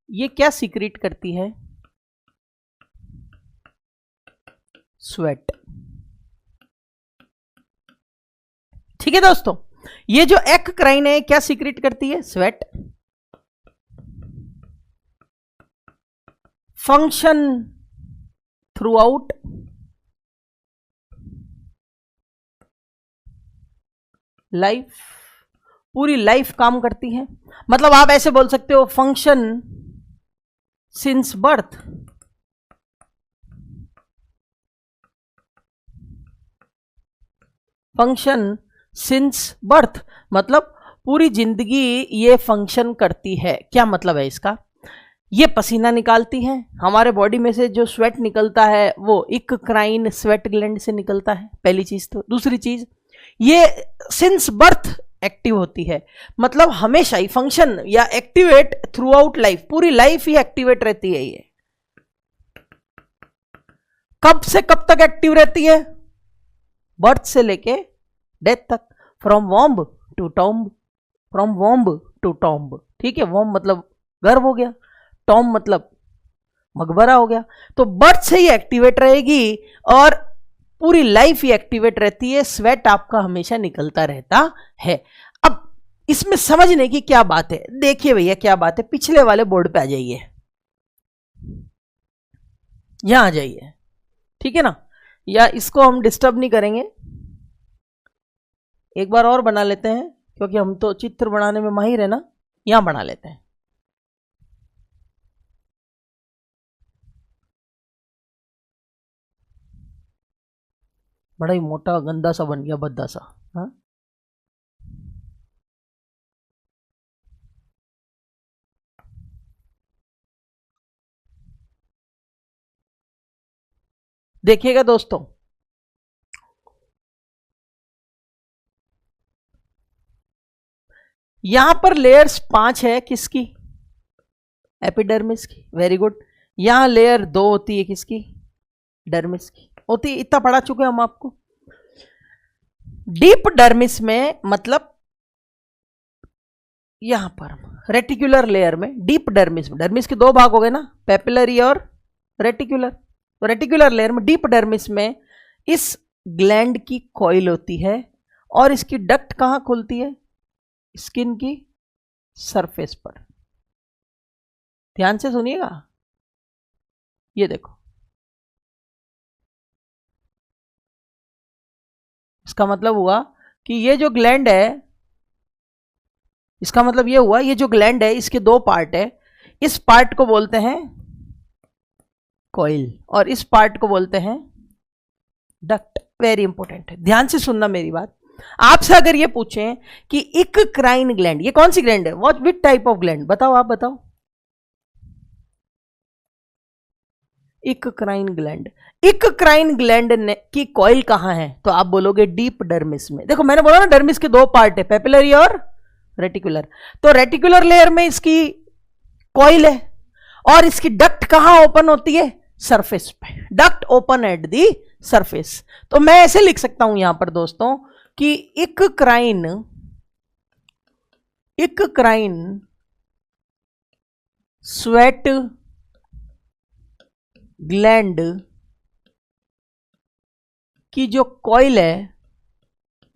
ये क्या सीक्रेट करती है? स्वेट। ठीक है दोस्तों, ये जो एक्क्राइन है क्या सीक्रेट करती है? Sweat. Function through out life, पूरी लाइफ काम करती है। मतलब आप ऐसे बोल सकते हो, function since birth, function since birth मतलब पूरी जिंदगी ये फंक्शन करती है। क्या मतलब है इसका? ये पसीना निकालती है, हमारे बॉडी में से जो स्वेट निकलता है वो इक्क्राइन स्वेट ग्लैंड से निकलता है, पहली चीज तो। दूसरी चीज, ये सिंस बर्थ एक्टिव होती है, मतलब हमेशा ही फंक्शन या एक्टिवेट थ्रू आउट लाइफ, पूरी लाइफ ही एक्टिवेट रहती है। ये कब से कब तक एक्टिव रहती है? बर्थ से लेके डेथ तक। From womb to tomb, from womb to tomb. ठीक है, वॉम्ब मतलब गर्भ हो गया, टॉम्ब मतलब मकबरा हो गया। तो बर्थ से ही एक्टिवेट रहेगी और पूरी लाइफ ही एक्टिवेट रहती है। स्वेट आपका हमेशा निकलता रहता है। अब इसमें समझने की क्या बात है, देखिए भैया क्या बात है। पिछले वाले बोर्ड पे आ जाइए, यहां आ जाइए। ठीक है ना, या इसको हम डिस्टर्ब नहीं करेंगे, एक बार और बना लेते हैं क्योंकि हम तो चित्र बनाने में माहिर है ना। यहां बना लेते हैं। बड़ा ही मोटा गंदा सा बन गया, भद्दा सा। हाँ, देखिएगा दोस्तों, यहां पर लेयर्स 5 है, किसकी? एपिडर्मिस की। Very good. यहां लेयर 2 होती है, किसकी? डर्मिस की होती है। इतना पढ़ा चुके हम आपको। डीप डर्मिस में मतलब यहां पर रेटिकुलर लेयर में, डीप डर्मिस में, डर्मिस के 2 भाग हो गए ना, पेपिलरी और रेटिकुलर। तो रेटिकुलर लेयर में, डीप डर्मिस में इस ग्लैंड की कॉइल होती है और इसकी डक्ट कहां खुलती है? स्किन की सरफेस पर। ध्यान से सुनिएगा, ये देखो, इसका मतलब हुआ कि ये जो ग्लैंड है, इसका मतलब ये हुआ ये जो ग्लैंड है इसके 2 पार्ट है। इस पार्ट को बोलते हैं कॉइल और इस पार्ट को बोलते हैं डक्ट। वेरी इंपॉर्टेंट है, ध्यान से सुनना मेरी बात। आपसे अगर ये पूछें कि इक्राइन ग्लैंड, ये कौन सी ग्लैंड है? What which type of gland? बताओ, आप बताओ। Eccrine gland. इक्राइन ग्लैंड की कॉइल कहां है? तो आप बोलोगे डीप डर्मिस में। देखो मैंने बोला ना, डर्मिस के 2 पार्ट है, पेपिलरी और रेटिकुलर। तो रेटिकुलर लेयर में इसकी कॉइल है और इसकी डक्ट कहां ओपन होती है? सरफेस पे। Duct open at the surface. तो मैं ऐसे लिख सकता हूं यहां पर दोस्तों कि इक्राइन स्वेट ग्लैंड की जो कॉइल है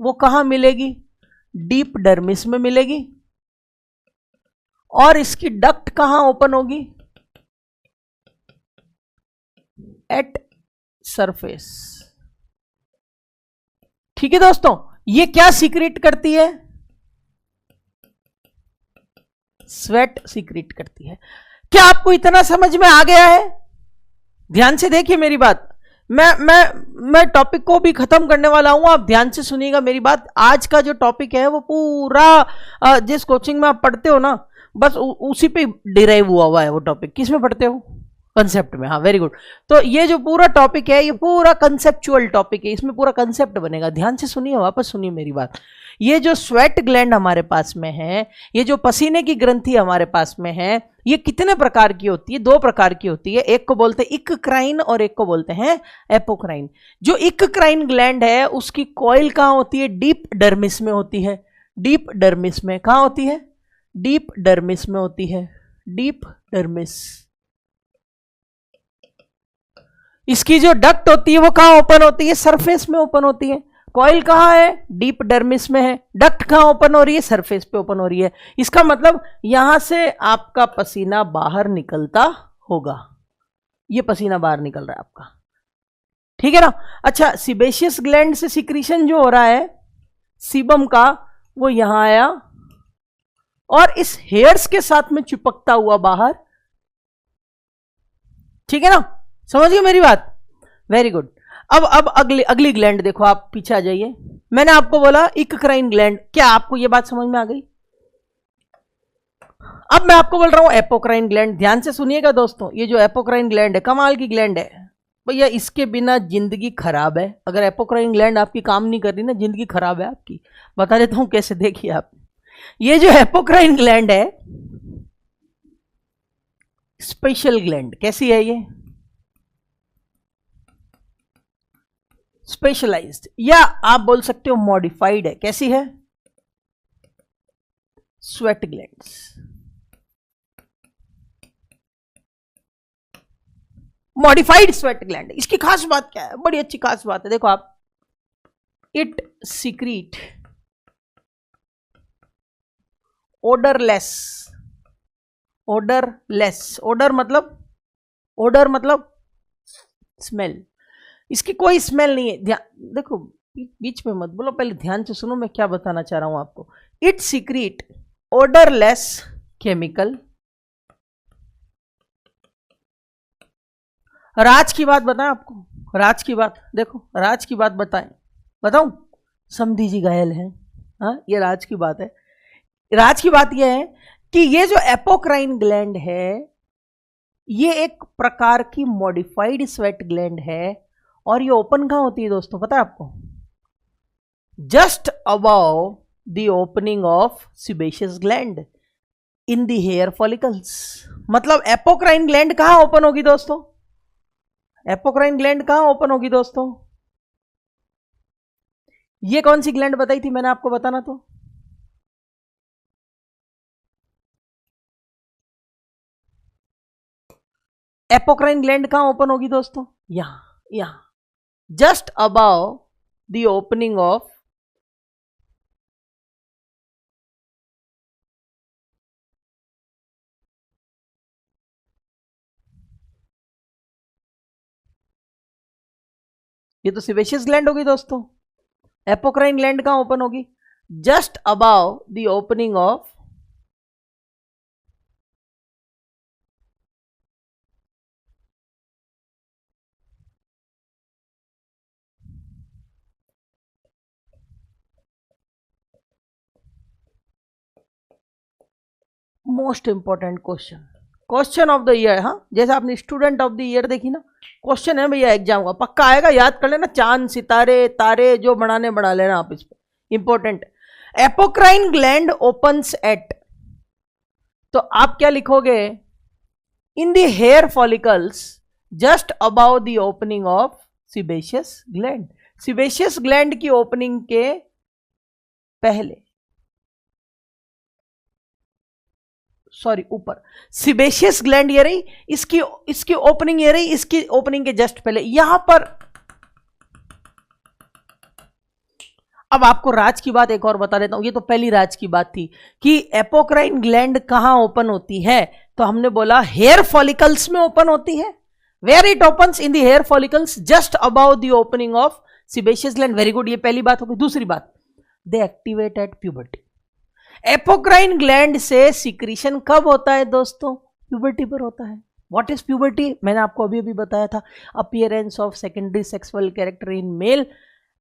वो कहां मिलेगी? डीप डर्मिस में मिलेगी। और इसकी डक्ट कहां ओपन होगी? At surface. ठीक है दोस्तों, ये क्या सीक्रेट करती है? स्वेट सीक्रेट करती है। क्या आपको इतना समझ में आ गया है? ध्यान से देखिए मेरी बात। मैं टॉपिक को भी खत्म करने वाला हूं, आप ध्यान से सुनिएगा मेरी बात। आज का जो टॉपिक है वो पूरा जिस कोचिंग में आप पढ़ते हो ना, बस उसी पे डिराइव हुआ है वो टॉपिक। किस में पढ़ते हो? कंसेप्ट में। हाँ, वेरी गुड। तो ये जो पूरा टॉपिक है ये पूरा कंसेप्चुअल टॉपिक है, इसमें पूरा कंसेप्ट बनेगा। ध्यान से सुनिए, वापस सुनिए मेरी बात। ये जो स्वेट ग्लैंड हमारे पास में है, ये जो पसीने की ग्रंथि हमारे पास में है, ये कितने प्रकार की होती है? 2 प्रकार की होती है। एक को बोलते हैं इक्राइन और एक को बोलते हैं एपोक्राइन। जो इक्राइन ग्लैंड है उसकी कॉइल कहां होती है? डीप डर्मिस में होती है। डीप डर्मिस में कहां होती है? डीप डर्मिस में होती है। Deep dermis. इसकी जो डक्ट होती है वो कहां ओपन होती है? सरफेस में ओपन होती है। कॉइल कहां है? डीप डर्मिस में है। डक्ट कहां ओपन हो रही है? सरफेस पे ओपन हो रही है। इसका मतलब यहां से आपका पसीना बाहर निकलता होगा। ये पसीना बाहर निकल रहा है आपका, ठीक है ना? अच्छा, सीबेशियस ग्लैंड से सिक्रीशन जो हो रहा है सीबम का, वो यहां आया और इस हेयर्स के साथ में चिपकता हुआ बाहर। ठीक है ना? समझ गए मेरी बात? Very good. अब अगली ग्लैंड देखो, आप पीछे आ जाइए। मैंने आपको बोला इक्राइन ग्लैंड, क्या आपको यह बात समझ में आ गई? अब मैं आपको बोल रहा हूं एपोक्राइन ग्लैंड। ध्यान से सुनिएगा दोस्तों, ये जो एपोक्राइन ग्लैंड है कमाल की ग्लैंड है भैया, इसके बिना जिंदगी खराब है। अगर एपोक्राइन ग्लैंड आपकी काम नहीं कर रही ना, जिंदगी खराब है आपकी। बता देता हूं कैसे, देखिए आप। ये जो एपोक्राइन ग्लैंड है, स्पेशल ग्लैंड। कैसी है ये? स्पेशलाइज्ड, या आप बोल सकते हो मॉडिफाइड है। कैसी है? Sweat glands. Modified sweat gland. इसकी खास बात क्या है? बड़ी अच्छी खास बात है, देखो आप। It secrete odourless. Odourless, odour मतलब स्मेल। इसकी कोई स्मेल नहीं है। देखो, बीच में मत बोलो, पहले ध्यान से सुनो मैं क्या बताना चाह रहा हूं आपको। It secrete odourless chemical. राज की बात बताएं आपको, राज की बात, देखो राज की बात बताऊं, समधी जी घायल हैं। हाँ, ये राज की बात है। राज की बात ये है कि ये जो एपोक्राइन ग्लैंड है, ये एक प्रकार की मॉडिफाइड स्वेट ग्लैंड है, और ये ओपन कहां होती है दोस्तों, पता है आपको? Just above the opening of sebaceous gland in the hair follicles. मतलब एपोक्राइन ग्लैंड कहां ओपन होगी दोस्तों? एपोक्राइन ग्लैंड कहां ओपन होगी दोस्तों? ये कौन सी ग्लैंड बताई थी मैंने आपको, बताना तो। एपोक्राइन ग्लैंड कहां ओपन होगी दोस्तों? यहां just above the opening of ये तो सिबेशियस ग्लैंड होगी दोस्तों। एपोक्राइन ग्लैंड कहां ओपन होगी? Just above the opening of most important question of the year. हाँ, जैसे आपने स्टूडेंट ऑफ द ईयर देखी ना, क्वेश्चन है भैया एग्जाम का, पक्का आएगा, याद कर लेना। चांद सितारे तारे जो बनाने बना लेना आप इस पर, important. Apocrine gland opens at, तो आप क्या लिखोगे? In the hair follicles just above the opening of sebaceous gland. Sebaceous gland की ओपनिंग के पहले, सॉरी ऊपर, सिबेशियस ग्लैंड ये रही, इसकी ओपनिंग ये रही, इसकी ओपनिंग के जस्ट पहले यहां पर। अब आपको राज की बात एक और बता देता हूं, ये तो पहली राज की बात थी कि एपोक्राइन ग्लैंड कहां ओपन होती है, तो हमने बोला हेयर फॉलिकल्स में ओपन होती है। Where it opens? In the hair follicles just above the opening of sebaceous gland. Very good, ये पहली बात हो गई। दूसरी बात, they activate at puberty. Apocrine gland से सिक्रीशन कब होता है दोस्तों? प्यूबर्टी पर होता है। What is puberty? मैंने आपको अभी अभी बताया था, appearance of secondary sexual character in male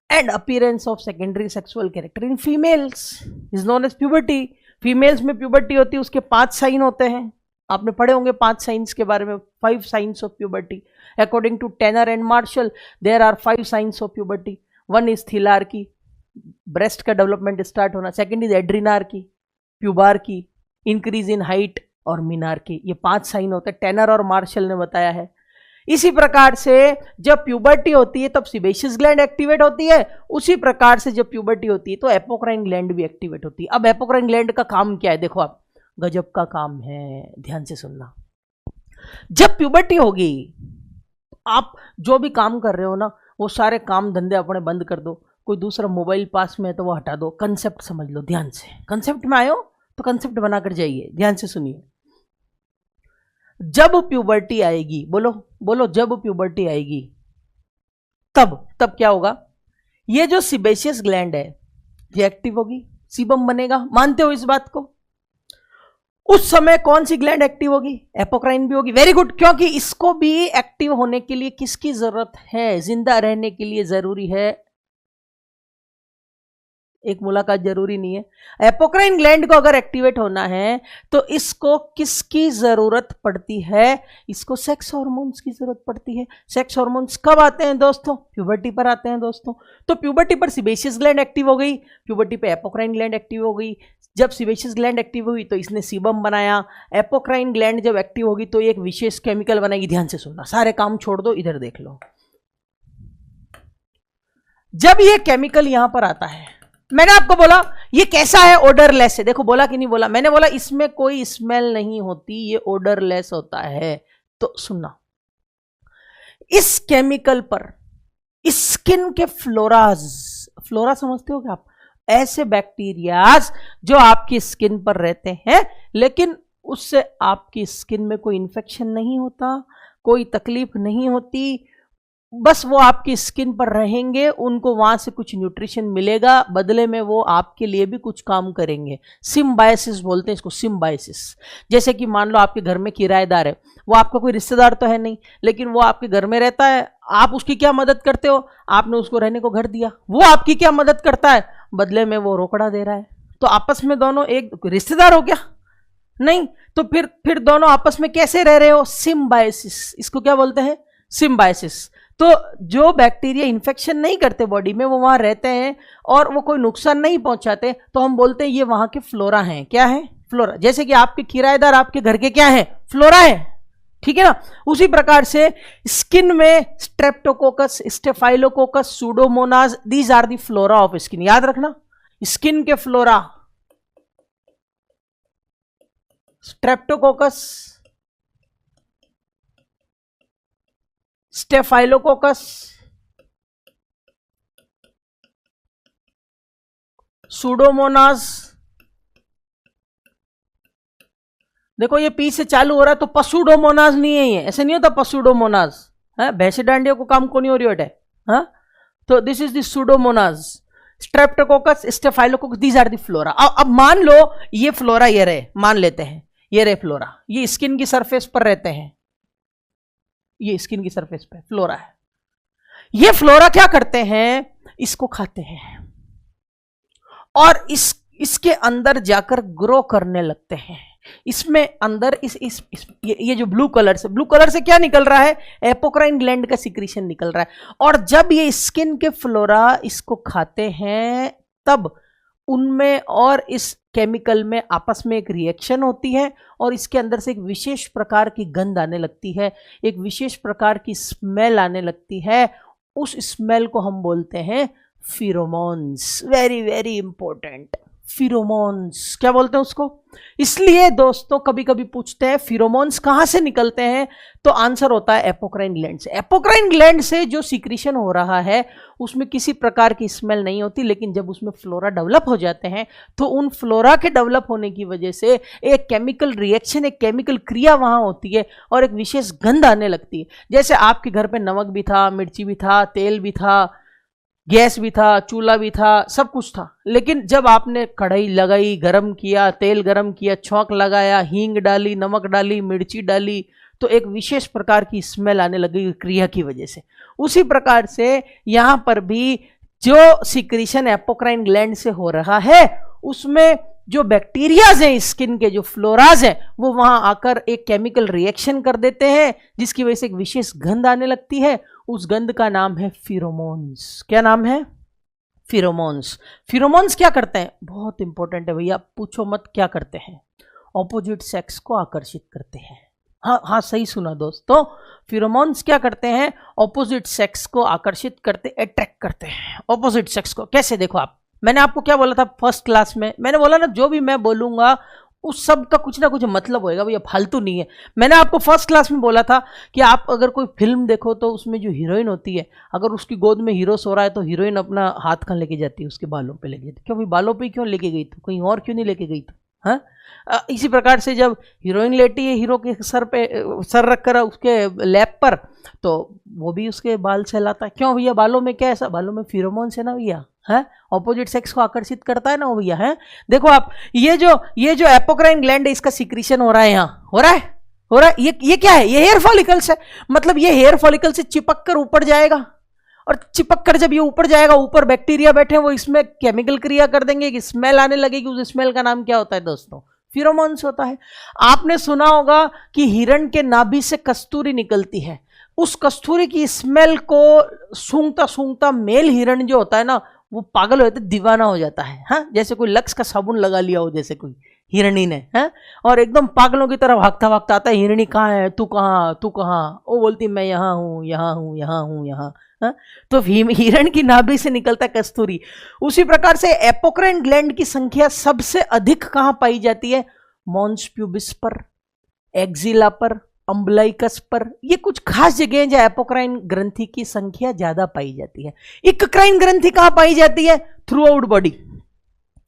and appearance of secondary sexual character in females is known as puberty. Females में प्यूबर्टी होती है, उसके 5 साइन होते हैं, आपने पढ़े होंगे 5 साइंस के बारे में, 5 signs of puberty. According to Tanner and Marshall there are 5 signs of puberty. 1 is thelarche, breast का डेवलपमेंट स्टार्ट होना। Second is adrenarche, pubarche, increase in height, और मीनार्की। ये 5 साइन होते हैं, टेनर और मार्शल ने बताया है। इसी प्रकार से जब प्यूबर्टी होती है तब सिबेशियस ग्लैंड एक्टिवेट होती है, उसी प्रकार से जब प्यूबर्टी होती है तो एपोक्राइन ग्लैंड भी एक्टिवेट होती है। अब एपोक्राइन ग्लैंड का काम क्या है, देखो आप, गजब का काम है, ध्यान से सुनना। जब प्यूबर्टी होगी, आप जो भी काम कर रहे हो ना, वो सारे काम धंधे अपने बंद कर दो। कोई दूसरा मोबाइल पास में है तो वो हटा दो। कंसेप्ट समझ लो ध्यान से, कंसेप्ट में आए हो तो कंसेप्ट बनाकर जाइए, ध्यान से सुनिए। जब प्यूबर्टी आएगी, बोलो बोलो, जब प्यूबर्टी आएगी तब क्या होगा? ये जो सिबेशियस ग्लैंड है ये एक्टिव होगी, सीबम बनेगा, मानते हो इस बात को? उस समय कौन सी ग्लैंड एक्टिव होगी? एपोक्राइन भी होगी। वेरी गुड, क्योंकि इसको भी एक्टिव होने के लिए किसकी जरूरत है? जिंदा रहने के लिए जरूरी है, एक मुलाकात जरूरी नहीं है। एपोक्राइन ग्लैंड को अगर एक्टिवेट होना है तो इसको किसकी जरूरत पड़ती है? इसको सेक्स हार्मोन्स की जरूरत पड़ती है। सेक्स हार्मोन्स कब आते हैं दोस्तों? प्यूबर्टी पर आते हैं दोस्तों। तो प्यूबर्टी पर सिबेशियस ग्लैंड एक्टिव हो गई, प्यूबर्टी पे एपोक्राइन ग्लैंड एक्टिव हो गई। जब सिबेशियस ग्लैंड एक्टिव हुई तो इसने सीबम बनाया। एपोक्राइन ग्लैंड जब एक्टिव होगी तो एक विशेष केमिकल बनाएगी। ध्यान से सुनना, सारे काम छोड़ दो, इधर देख लो। जब ये केमिकल यहां पर आता है, मैंने आपको बोला ये कैसा है? ओडरलेस है। देखो बोला कि नहीं बोला? मैंने बोला इसमें कोई स्मेल नहीं होती, ये ओडरलेस होता है। तो सुनना, इस केमिकल पर स्किन के फ्लोरा समझते हो क्या आप? ऐसे बैक्टीरियाज जो आपकी स्किन पर रहते हैं, लेकिन उससे आपकी स्किन में कोई इंफेक्शन नहीं होता, कोई तकलीफ नहीं होती, बस वो आपकी स्किन पर रहेंगे, उनको वहां से कुछ न्यूट्रिशन मिलेगा, बदले में वो आपके लिए भी कुछ काम करेंगे। सिम्बायोसिस बोलते हैं इसको, सिम्बायोसिस। जैसे कि मान लो आपके घर में किराएदार है, वो आपका कोई रिश्तेदार तो है नहीं, लेकिन वो आपके घर में रहता है, आप उसकी क्या मदद करते हो? आपने उसको रहने को घर दिया, वो आपकी क्या मदद करता है? बदले में वो रोकड़ा दे रहा है। तो आपस में दोनों एक रिश्तेदार हो क्या? नहीं। तो फिर दोनों आपस में कैसे रह रहे हो? सिम्बायोसिस। इसको क्या बोलते हैं? सिम्बायोसिस। तो जो बैक्टीरिया इन्फेक्शन नहीं करते बॉडी में, वो वहां रहते हैं और वो कोई नुकसान नहीं पहुंचाते, तो हम बोलते हैं ये वहां के फ्लोरा हैं। क्या है? फ्लोरा। जैसे कि आपके किराएदार आपके घर के क्या है? फ्लोरा है। ठीक है ना? उसी प्रकार से स्किन में streptococcus, staphylococcus, pseudomonas, these are the flora of skin. याद रखना, स्किन के फ्लोरा, स्ट्रेप्टोकोकस, स्टेफाइलोकोकस, सूडोमोनास। देखो ये पी से चालू हो रहा है तो पसूडोमोनास नहीं है, ये ऐसे नहीं होता पसूडोमोनास है, भैंसे डांडिया को काम को नहीं हो रही है। हाँ, तो this is the pseudomonas, streptococcus, staphylococcus, these are the flora. अब मान लो ये फ्लोरा, ये रहे, मान लेते हैं ये रहे फ्लोरा, ये स्किन की सरफेस पर रहते हैं, ये स्किन की सरफेस पे फ्लोरा है। ये फ्लोरा क्या करते हैं? इसको खाते हैं और इसके अंदर जाकर ग्रो करने लगते हैं। इसमें अंदर ये जो ब्लू कलर से क्या निकल रहा है? एपोक्राइन ग्लैंड का सिक्रीशन निकल रहा है। और जब ये स्किन के फ्लोरा इसको खाते हैं, तब उनमें और इस केमिकल में आपस में एक रिएक्शन होती है और इसके अंदर से एक विशेष प्रकार की गंध आने लगती है, एक विशेष प्रकार की स्मेल आने लगती है। उस स्मेल को हम बोलते हैं pheromones. Very very important, pheromones. क्या बोलते हैं उसको? इसलिए दोस्तों कभी कभी पूछते हैं फिरोमोन्स कहां से निकलते हैं, तो आंसर होता है एपोक्राइन ग्लैंड से। एपोक्राइन ग्लैंड से जो सिक्रीशन हो रहा है उसमें किसी प्रकार की स्मेल नहीं होती, लेकिन जब उसमें फ्लोरा डेवलप हो जाते हैं तो उन फ्लोरा के डेवलप होने की वजह से एक केमिकल रिएक्शन, एक केमिकल क्रिया वहां होती है और एक विशेष गंध आने लगती है। जैसे आपके घर पे नमक भी था, मिर्ची भी था, तेल भी था, गैस भी था, चूल्हा भी था, सब कुछ था, लेकिन जब आपने कढ़ाई लगाई, गरम किया, तेल गरम किया, छौंक लगाया, हींग डाली, नमक डाली, मिर्ची डाली, तो एक विशेष प्रकार की स्मेल आने लगी क्रिया की वजह से। उसी प्रकार से यहां पर भी जो सिक्रीशन एपोक्राइन ग्लैंड से हो रहा है, उसमें जो बैक्टीरियाज हैं स्किन के, जो फ्लोराज हैं, वो वहां आकर एक केमिकल रिएक्शन कर देते हैं, जिसकी वजह से एक विशेष गंध आने लगती है। उस गंध का नाम है फिरोमोन्स। क्या नाम है? फिरोमोन्स। फिरोमोन्स क्या करते हैं? बहुत इंपॉर्टेंट है भैया, पूछो मत क्या करते हैं? ऑपोजिट सेक्स को आकर्षित करते हैं। हाँ, सही सुना दोस्तों। फिरोमोन्स क्या करते हैं? ऑपोजिट सेक्स को आकर्षित करते, अट्रैक्ट करते हैं ऑपोजिट सेक्स को। कैसे? देखो आप, मैंने आपको क्या बोला था फर्स्ट क्लास में? मैंने बोला ना, जो भी मैं बोलूंगा उस सब का कुछ ना कुछ मतलब होएगा भैया, फालतू नहीं है। मैंने आपको फर्स्ट क्लास में बोला था कि आप अगर कोई फिल्म देखो तो उसमें जो हीरोइन होती है, अगर उसकी गोद में हीरो सो रहा है तो हीरोइन अपना हाथ कहाँ लेके जाती है? उसके बालों पे लेके जाती है। क्यों भाई? बालों पे क्यों लेके गई? तो कहीं और क्यों नहीं लेके गई? तो हाँ, इसी प्रकार से जब हीरोइन लेटी है हीरो के सर पे, सर रखकर उसके लैप पर, तो वो भी उसके बाल सहलाता है। क्यों भैया? बालों में क्या ऐसा? बालों में फिरोमोन्स है ना भैया, है, ऑपोजिट सेक्स को आकर्षित करता है ना वो भैया, है। देखो आप, ये जो एपोक्राइन ग्लैंड है, इसका सिक्रीशन हो रहा है, यहाँ हो रहा है। ये क्या है? ये हेयर फॉलिकल्स है। मतलब ये हेयर फॉलिकल से चिपक कर ऊपर जाएगा, और चिपक कर जब ये ऊपर जाएगा, ऊपर बैक्टीरिया बैठे वो इसमें केमिकल क्रिया कर देंगे, एक स्मेल आने लगेगी। उस स्मेल का नाम क्या होता है दोस्तों? फिरोमोन्स होता है। आपने सुना होगा कि हिरण के नाभि से कस्तूरी निकलती है। उस कस्तूरी की स्मेल को सूंघता सूंघता मेल हिरण जो होता है ना, वो पागल हो जाता है, दीवाना हो जाता है। हाँ, जैसे कोई लक्स का साबुन लगा लिया हो, जैसे कोई हिरणी ने, है, और एकदम पागलों की तरह भागता भागता आता है। हिरणी कहाँ है? तू कहाँ? तू कहाँ? वो बोलती मैं यहाँ हूँ, यहाँ हूँ, यहाँ हूँ, यहाँ। तो हिरण की नाभि से निकलता है कस्तूरी। उसी प्रकार से एपोक्राइन ग्लैंड की संख्या सबसे अधिक कहां पाई जाती है? मॉन्स प्यूबिस पर, एक्जिला पर, अम्बलाइकस पर। ये कुछ खास जगह हैं जहां एपोक्राइन ग्रंथि की संख्या ज्यादा पाई जाती है। इक्क्राइन ग्रंथि कहां पाई जाती है? Through out body.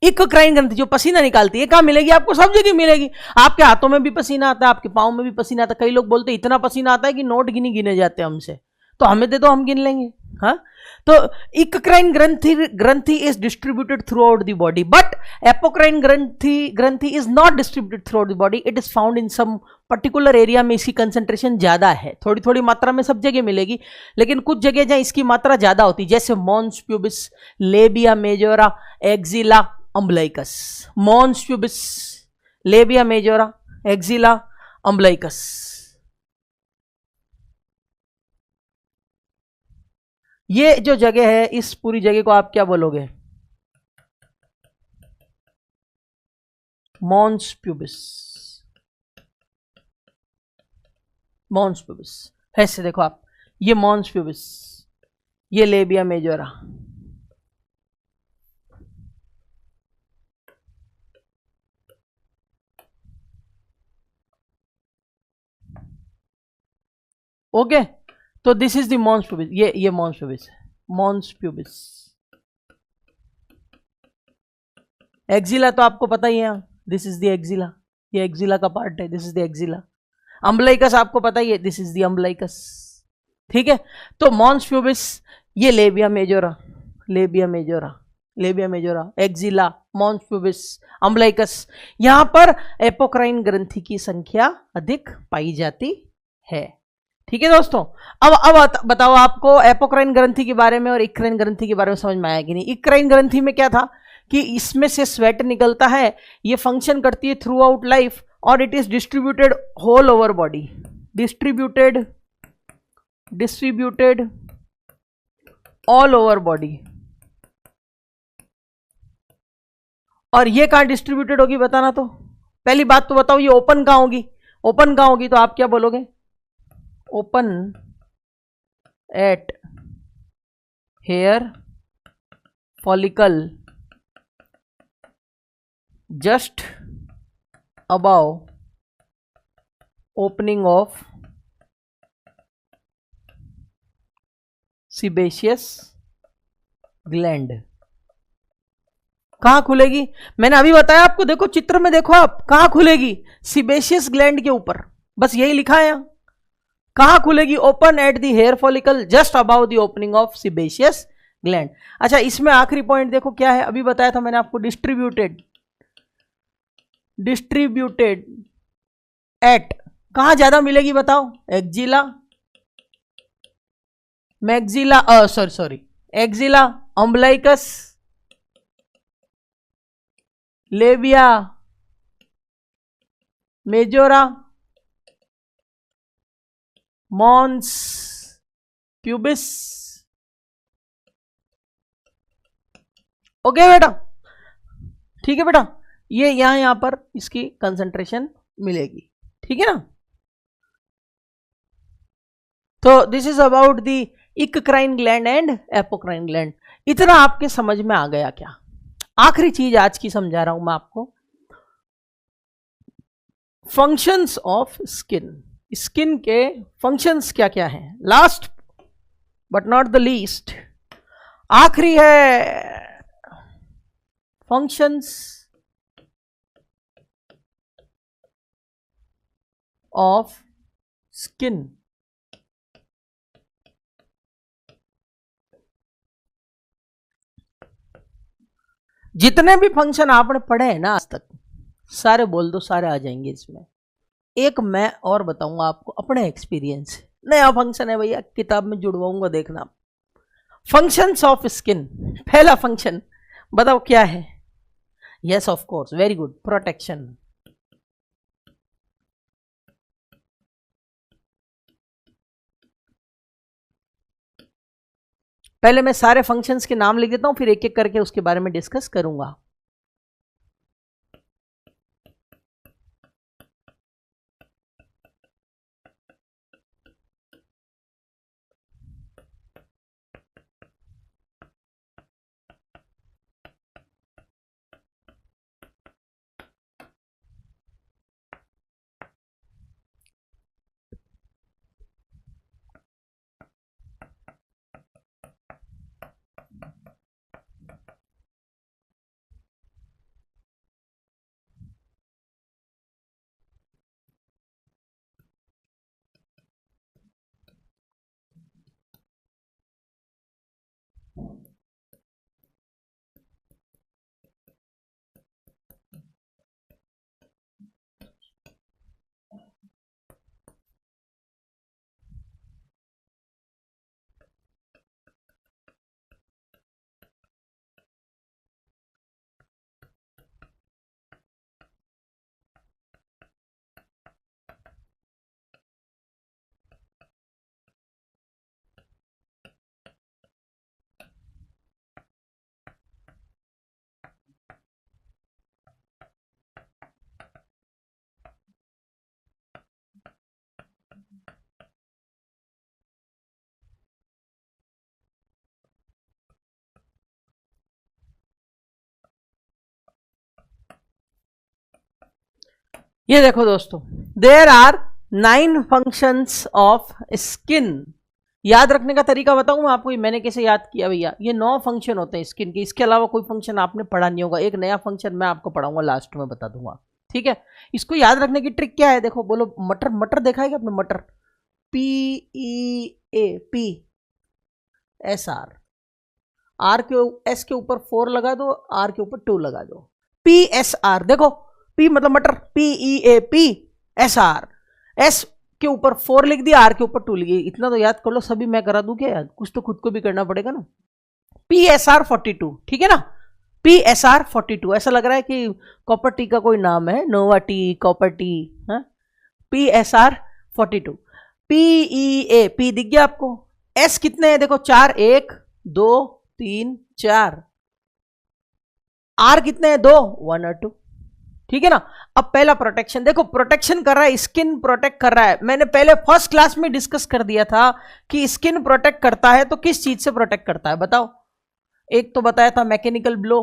इक्क्राइन ग्रंथि जो पसीना निकालती है, कहां मिलेगी? आपको सब जगह मिलेगी। आपके हाथों में भी पसीना आता है, आपके पाँव में भी पसीना आता है। कई लोग बोलते हैं इतना पसीना आता है कि नोट गिने जाते हैं हमसे। तो हमें दे दो, हम गिन लेंगे। हाँ, तो इक्राइन ग्रंथि is distributed throughout the body, but apocrine ग्रंथि is not distributed throughout the body, it is found in some particular area में इसकी कंसेंट्रेशन ज्यादा है, थोड़ी थोड़ी मात्रा में सब जगह मिलेगी, लेकिन कुछ जगह जहां इसकी मात्रा ज्यादा होती है, जैसे mons pubis, labia majora, axilla, umbilicus. Mons pubis, labia majora, axilla, umbilicus. ये जो जगह है, इस पूरी जगह को आप क्या बोलोगे? Mons pubis. मॉन्स प्यूबिस ऐसे देखो आप, ये मॉन्स प्यूबिस, ये लेबिया मेजोरा। ओके, तो this is the mons pubis, ये मॉन्स प्यूबिस है, मॉन्स प्यूबिस। एक्जिला तो आपको पता ही है, दिस इज द एक्जिला, ये एक्जिला का पार्ट है, this is the axilla. Umbilicus आपको पता ही है, दिस इज द अम्बलाइकस। ठीक है, तो मॉन्स प्यूबिस, ये labia majora, labia majora, labia majora, axilla, mons pubis, umbilicus. यहां पर एपोक्राइन ग्रंथि की संख्या अधिक पाई जाती है। ठीक है दोस्तों, अब बताओ आपको एपोक्राइन ग्रंथि के बारे में और इक्राइन ग्रंथि के बारे में समझ में आया कि नहीं? इक्राइन ग्रंथि में क्या था कि इसमें से स्वेट निकलता है, ये फंक्शन करती है थ्रू आउट लाइफ, और it is distributed whole over body, distributed all over body. और ये कहां डिस्ट्रीब्यूटेड होगी बताना, तो पहली बात तो बताओ, ये ओपन कहां होगी? ओपन कहां होगी? तो आप क्या बोलोगे? Open at hair follicle just above opening of sebaceous gland. कहां खुलेगी? मैंने अभी बताया आपको, देखो चित्र में देखो आप, कहां खुलेगी? सीबेशियस ग्लैंड के ऊपर, बस यही लिखा है। कहां खुलेगी? Open at the hair follicle just above the opening of sebaceous gland. अच्छा, इसमें आखिरी पॉइंट देखो क्या है, अभी बताया था मैंने आपको, डिस्ट्रीब्यूटेड एट, कहां ज्यादा मिलेगी बताओ? Axilla, maxilla, sorry axilla, umbilicus, labia majora, mons pubis. Okay बेटा, ठीक है बेटा, ये यहां पर इसकी कंसंट्रेशन मिलेगी। ठीक है ना? तो this is about the eccrine gland and apocrine gland. इतना आपके समझ में आ गया क्या? आखिरी चीज आज की समझा रहा हूं मैं आपको, फंक्शंस ऑफ स्किन। स्किन के फंक्शंस क्या क्या हैं? Last but not the least, आखिरी है फंक्शंस ऑफ स्किन। जितने भी फंक्शन आपने पढ़े हैं ना आज तक, सारे बोल दो, सारे आ जाएंगे इसमें। एक मैं और बताऊंगा आपको अपने एक्सपीरियंस से, नया फंक्शन है भैया, किताब में जुड़वाऊंगा, देखना। फंक्शंस ऑफ स्किन, पहला फंक्शन बताओ क्या है? Yes of course, very good, protection. पहले मैं सारे फंक्शंस के नाम लिख देता हूं, फिर एक एक करके उसके बारे में डिस्कस करूंगा। ये देखो दोस्तों, there are 9 functions of skin. याद रखने का तरीका बताऊं मैं आपको, मैंने कैसे याद किया भैया। ये 9 फंक्शन होते हैं स्किन के, इसके अलावा कोई फंक्शन आपने पढ़ा नहीं होगा। एक नया फंक्शन मैं आपको पढ़ाऊंगा, लास्ट में बता दूंगा, ठीक है। इसको याद रखने की ट्रिक क्या है, देखो बोलो मटर। मटर देखा है क्या आपने, मटर, PEA, P S R, R के एस के ऊपर 4 लगा दो, आर के ऊपर 2 लगा दो, PSR। देखो P मतलब मटर, PEAPSR, एस के ऊपर 4 लिख दिया, आर के ऊपर 2 लिख दिया। इतना तो याद कर लो, सभी मैं करा दूं क्या याद, कुछ तो खुद को भी करना पड़ेगा ना। PSR 42, ठीक है ना, PSR 42। ऐसा लग रहा है कि कॉपर टी का कोई नाम है, Nova T, copper T, PSR 42। PEA, P दिख गया आपको। S कितने हैं देखो, 4, 1 2 3 4। R कितने हैं, 2, 1 और 2, ठीक है ना। अब पहला प्रोटेक्शन देखो, प्रोटेक्शन कर रहा है, स्किन प्रोटेक्ट कर रहा है। मैंने पहले फर्स्ट क्लास में डिस्कस कर दिया था कि स्किन प्रोटेक्ट करता है तो किस चीज से प्रोटेक्ट करता है बताओ। एक तो बताया था मैकेनिकल ब्लो,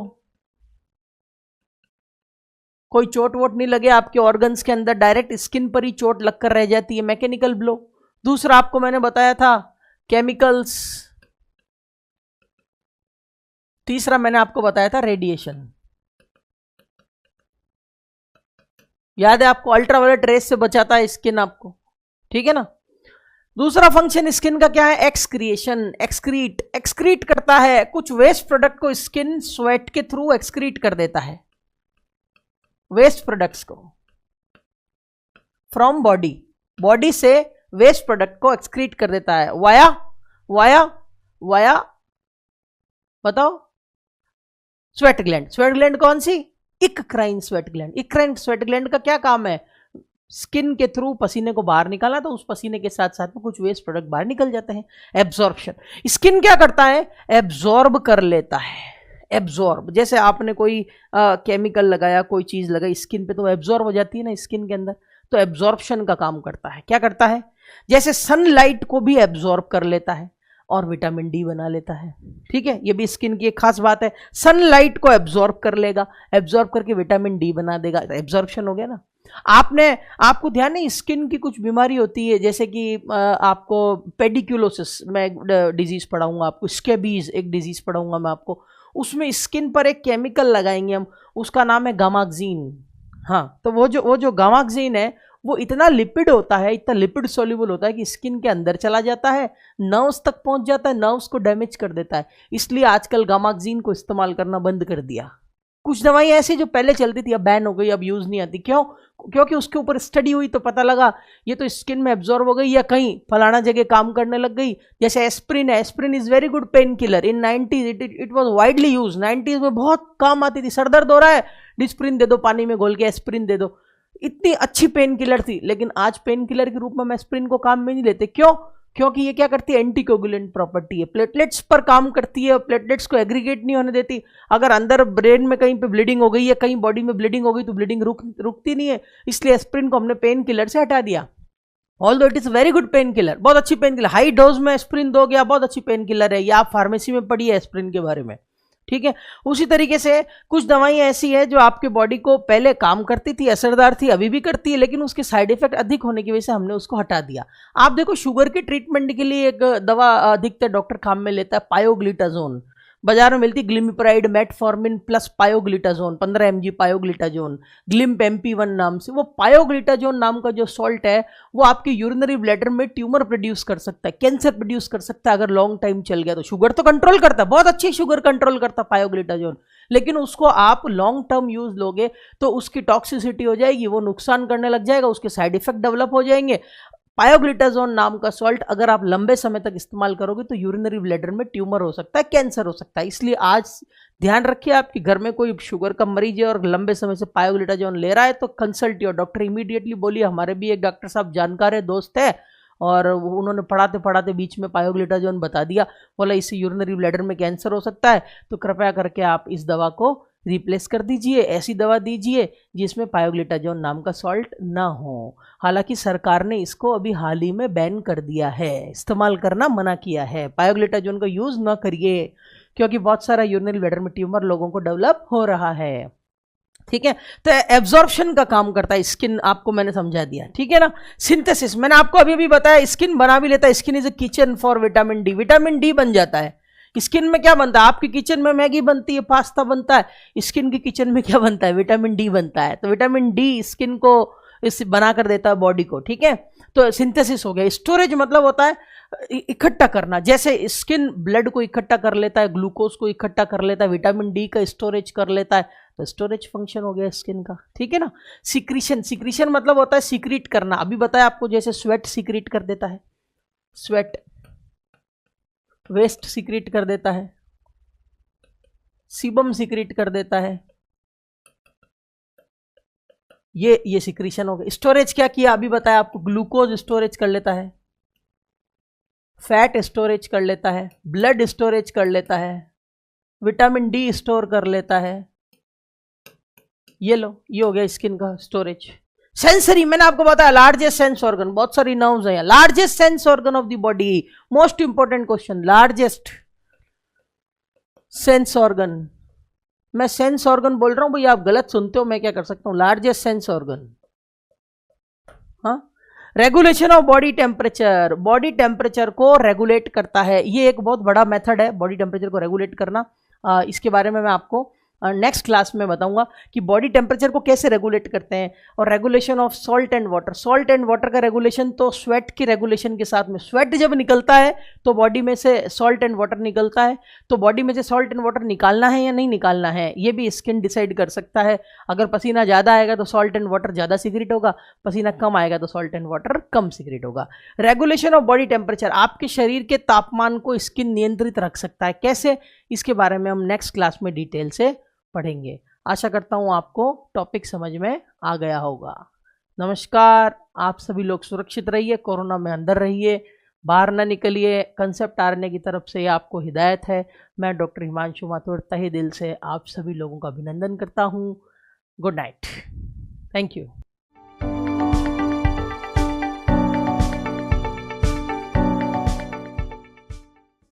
कोई चोट वोट नहीं लगे आपके ऑर्गन्स के अंदर, डायरेक्ट स्किन पर ही चोट लगकर रह जाती है, मैकेनिकल ब्लो। दूसरा आपको मैंने बताया था केमिकल्स। तीसरा मैंने आपको बताया था रेडिएशन। याद है आपको, अल्ट्रावायलेट रेस से बचाता है स्किन आपको, ठीक है ना। दूसरा फंक्शन स्किन का क्या है, एक्सक्रिएशन, एक्सक्रीट करता है कुछ वेस्ट प्रोडक्ट को। स्किन स्वेट के थ्रू एक्सक्रीट कर देता है वेस्ट प्रोडक्ट्स को फ्रॉम बॉडी, बॉडी से वेस्ट प्रोडक्ट को एक्सक्रीट कर देता है वाया वाया वाया बताओ स्वेट ग्लैंड। स्वेट ग्लैंड कौन सी, eccrine sweat gland. Eccrine sweat gland का क्या काम है, स्किन के थ्रू पसीने को बाहर निकाला, तो उस पसीने के साथ साथ में कुछ वेस्ट प्रोडक्ट बाहर निकल जाते हैं। एब्जॉर्प्शन, स्किन क्या करता है, एब्जॉर्ब कर लेता है। एब्जॉर्ब, जैसे आपने कोई केमिकल लगाया, कोई चीज लगाई स्किन पे, तो एब्जॉर्ब हो जाती है ना स्किन के अंदर, तो एब्जॉर्प्शन का काम करता है। क्या करता है, जैसे सनलाइट को भी एब्जॉर्ब कर लेता है और विटामिन डी बना लेता है, ठीक है। ये भी स्किन की एक खास बात है, सनलाइट को एब्जॉर्ब कर लेगा, एब्जॉर्ब करके विटामिन डी बना देगा, एब्जॉर्प्शन हो गया ना। आपको ध्यान है, स्किन की कुछ बीमारी होती है, जैसे कि आपको पेडिक्यूलोसिस, मैं डिजीज पढ़ाऊंगा आपको, स्केबीज एक डिजीज पढ़ाऊंगा मैं आपको। उसमें स्किन पर एक केमिकल लगाएंगे हम, उसका नाम है गामाक्सीन। हाँ, तो वो जो गामाक्सीन है, वो इतना लिपिड होता है, इतना लिपिड सोल्यूबल होता है कि स्किन के अंदर चला जाता है, नर्व्स तक पहुंच जाता है, नर्व्स को डैमेज कर देता है। इसलिए आजकल गामाक्सीन को इस्तेमाल करना बंद कर दिया। कुछ दवाई ऐसी जो पहले चलती थी अब बैन हो गई, अब यूज नहीं आती। क्यों, क्योंकि उसके ऊपर स्टडी हुई तो पता लगा ये तो स्किन में एब्जॉर्ब हो गई या कहीं फलाना जगह काम करने लग गई। जैसे एस्प्रिन है, aspirin is very good pain killer. In 90s it was widely use, 90s में बहुत काम आती थी। सर दर्द हो रहा है, डिस्प्रिन दे दो, पानी में घोल के एस्प्रिन दे दो, इतनी अच्छी पेन किलर थी। लेकिन आज पेन किलर के रूप में हम एस्प्रिन को काम में नहीं लेते। क्यों, क्योंकि ये क्या करती है, एंटीकोगुलेंट प्रॉपर्टी है, प्लेटलेट्स पर काम करती है, प्लेटलेट्स को एग्रीगेट नहीं होने देती। अगर अंदर ब्रेन में कहीं पे ब्लीडिंग हो गई या कहीं बॉडी में ब्लीडिंग हो गई तो ब्लीडिंग रुकती नहीं है, इसलिए एस्प्रिन को हमने पेन किलर से हटा दिया। Although it is very good pain killer, बहुत अच्छी पेन किलर, हाई डोज में एस्प्रिन दो गया, बहुत अच्छी पेन किलर है। ये आप फार्मेसी में पढ़िए एस्प्रिन के बारे में, ठीक है। उसी तरीके से कुछ दवाइयां ऐसी है जो आपके बॉडी को पहले काम करती थी, असरदार थी, अभी भी करती है, लेकिन उसके साइड इफेक्ट अधिक होने की वजह से हमने उसको हटा दिया। आप देखो, शुगर के ट्रीटमेंट के लिए एक दवा अधिकतर डॉक्टर काम में लेता है, पायोग्लिटाजोन। बाजार में मिलती glimepiride, metformin plus pioglitazone, 15 mg pioglitazone, Glimp MP1 नाम से। वो पायोग्लिटाजोन नाम का जो सॉल्ट है, वो आपके यूरिनरी ब्लैडर में ट्यूमर प्रोड्यूस कर सकता है, कैंसर प्रोड्यूस कर सकता है अगर लॉन्ग टाइम चल गया तो। शुगर तो कंट्रोल करता है, बहुत अच्छी शुगर कंट्रोल करता है पायोग्लिटाजोन, लेकिन उसको आप लॉन्ग टर्म यूज लोगे तो उसकी टॉक्सिसिटी हो जाएगी, वो नुकसान करने लग जाएगा, उसके साइड इफेक्ट डेवलप हो जाएंगे। पायोग्लिटाजोन नाम का सॉल्ट अगर आप लंबे समय तक इस्तेमाल करोगे तो यूरिनरी ब्लैडर में ट्यूमर हो सकता है, कैंसर हो सकता है। इसलिए आज ध्यान रखिए, आपके घर में कोई शुगर का मरीज है और लंबे समय से पायोग्लिटाजोन ले रहा है तो कंसल्ट योर डॉक्टर इमीडिएटली। बोलिए हमारे भी एक डॉक्टर साहब जानकार है, दोस्त है, और उन्होंने पढ़ाते पढ़ाते बीच में पायोग्लिटाजोन बता दिया, बोला इससे यूरिनरी ब्लैडर में कैंसर हो सकता है, तो कृपया करके आप इस दवा को रिप्लेस कर दीजिए, ऐसी दवा दीजिए जिसमें पायोग्लिटाजोन नाम का सॉल्ट ना हो। हालांकि सरकार ने इसको अभी हाल ही में बैन कर दिया है, इस्तेमाल करना मना किया है। पायोग्लिटाजोन का यूज ना करिए क्योंकि बहुत सारा यूरिनरी ब्लैडर में ट्यूमर लोगों को डेवलप हो रहा है। ठीक है, तो एब्जॉर्प्शन का काम करता है स्किन, आपको मैंने समझा दिया, ठीक है ना। सिंथेसिस मैंने आपको अभी अभी बताया, स्किन बना भी लेता है, skin is a kitchen for vitamin D, vitamin D बन जाता है। स्किन में क्या बनता है, आपकी किचन में मैगी बनती है, पास्ता बनता है, स्किन की किचन में क्या बनता है, विटामिन डी बनता है। तो विटामिन डी स्किन को इस बना कर देता है बॉडी को, ठीक है। तो सिंथेसिस हो गया। स्टोरेज मतलब होता है इकट्ठा करना, जैसे स्किन ब्लड को इकट्ठा कर लेता है, ग्लूकोज को इकट्ठा कर लेता है, विटामिन डी का स्टोरेज कर लेता है, तो स्टोरेज फंक्शन हो गया स्किन का, ठीक है ना। सिक्रीशन, सिक्रीशन मतलब होता है सीक्रेट करना, अभी बताया आपको, जैसे स्वेट सीक्रेट कर देता है, स्वेट वेस्ट सीक्रेट कर देता है, सीबम सीक्रेट कर देता है, ये सिक्रीशन हो गया। स्टोरेज क्या किया अभी बताया आपको, ग्लूकोज स्टोरेज कर लेता है, फैट स्टोरेज कर लेता है, ब्लड स्टोरेज कर लेता है, विटामिन डी स्टोर कर लेता है। ये लो, ये हो गया स्किन का स्टोरेज। सेंसरी मैंने आपको बताया लार्जेस्ट सेंस ऑर्गन, बहुत सारी नर्व्स हैं, largest sense organ of the body, most important question, largest sense organ. मैं सेंस ऑर्गन बोल रहा हूं भाई, आप गलत सुनते हो, मैं क्या कर सकता हूं, लार्जेस्ट सेंस ऑर्गन। हाँ, regulation of body temperature, body temperature को रेगुलेट करता है, ये एक बहुत बड़ा मेथड है बॉडी टेम्परेचर को रेगुलेट करना। इसके बारे में मैं आपको नेक्स्ट क्लास में बताऊंगा कि बॉडी टेम्परेचर को कैसे रेगुलेट करते हैं। और regulation of salt and water, salt and water का रेगुलेशन तो स्वेट की रेगुलेशन के साथ में, स्वेट जब निकलता है तो बॉडी में से सॉल्ट एंड वाटर निकलता है, तो बॉडी में से सॉल्ट एंड वाटर निकालना है या नहीं निकालना है, ये भी स्किन डिसाइड कर सकता है। अगर पसीना ज़्यादा आएगा तो सॉल्ट एंड वाटर ज़्यादा सीक्रेट होगा, पसीना कम आएगा तो salt and water come secret होगा। रेगुलेशन ऑफ बॉडी टेम्परेचर, आपके शरीर के तापमान को स्किन नियंत्रित रख सकता है, कैसे, इसके बारे में हम नेक्स्ट क्लास में डिटेल से पढ़ेंगे। आशा करता हूं आपको टॉपिक समझ में आ गया होगा। नमस्कार, आप सभी लोग सुरक्षित रहिए, कोरोना में अंदर रहिए, बाहर ना निकलिए, कंसेप्ट आरएनए की तरफ से आपको हिदायत है। मैं डॉक्टर हिमांशु माथुर तहे दिल से आप सभी लोगों का अभिनंदन करता हूं। Good night, thank you.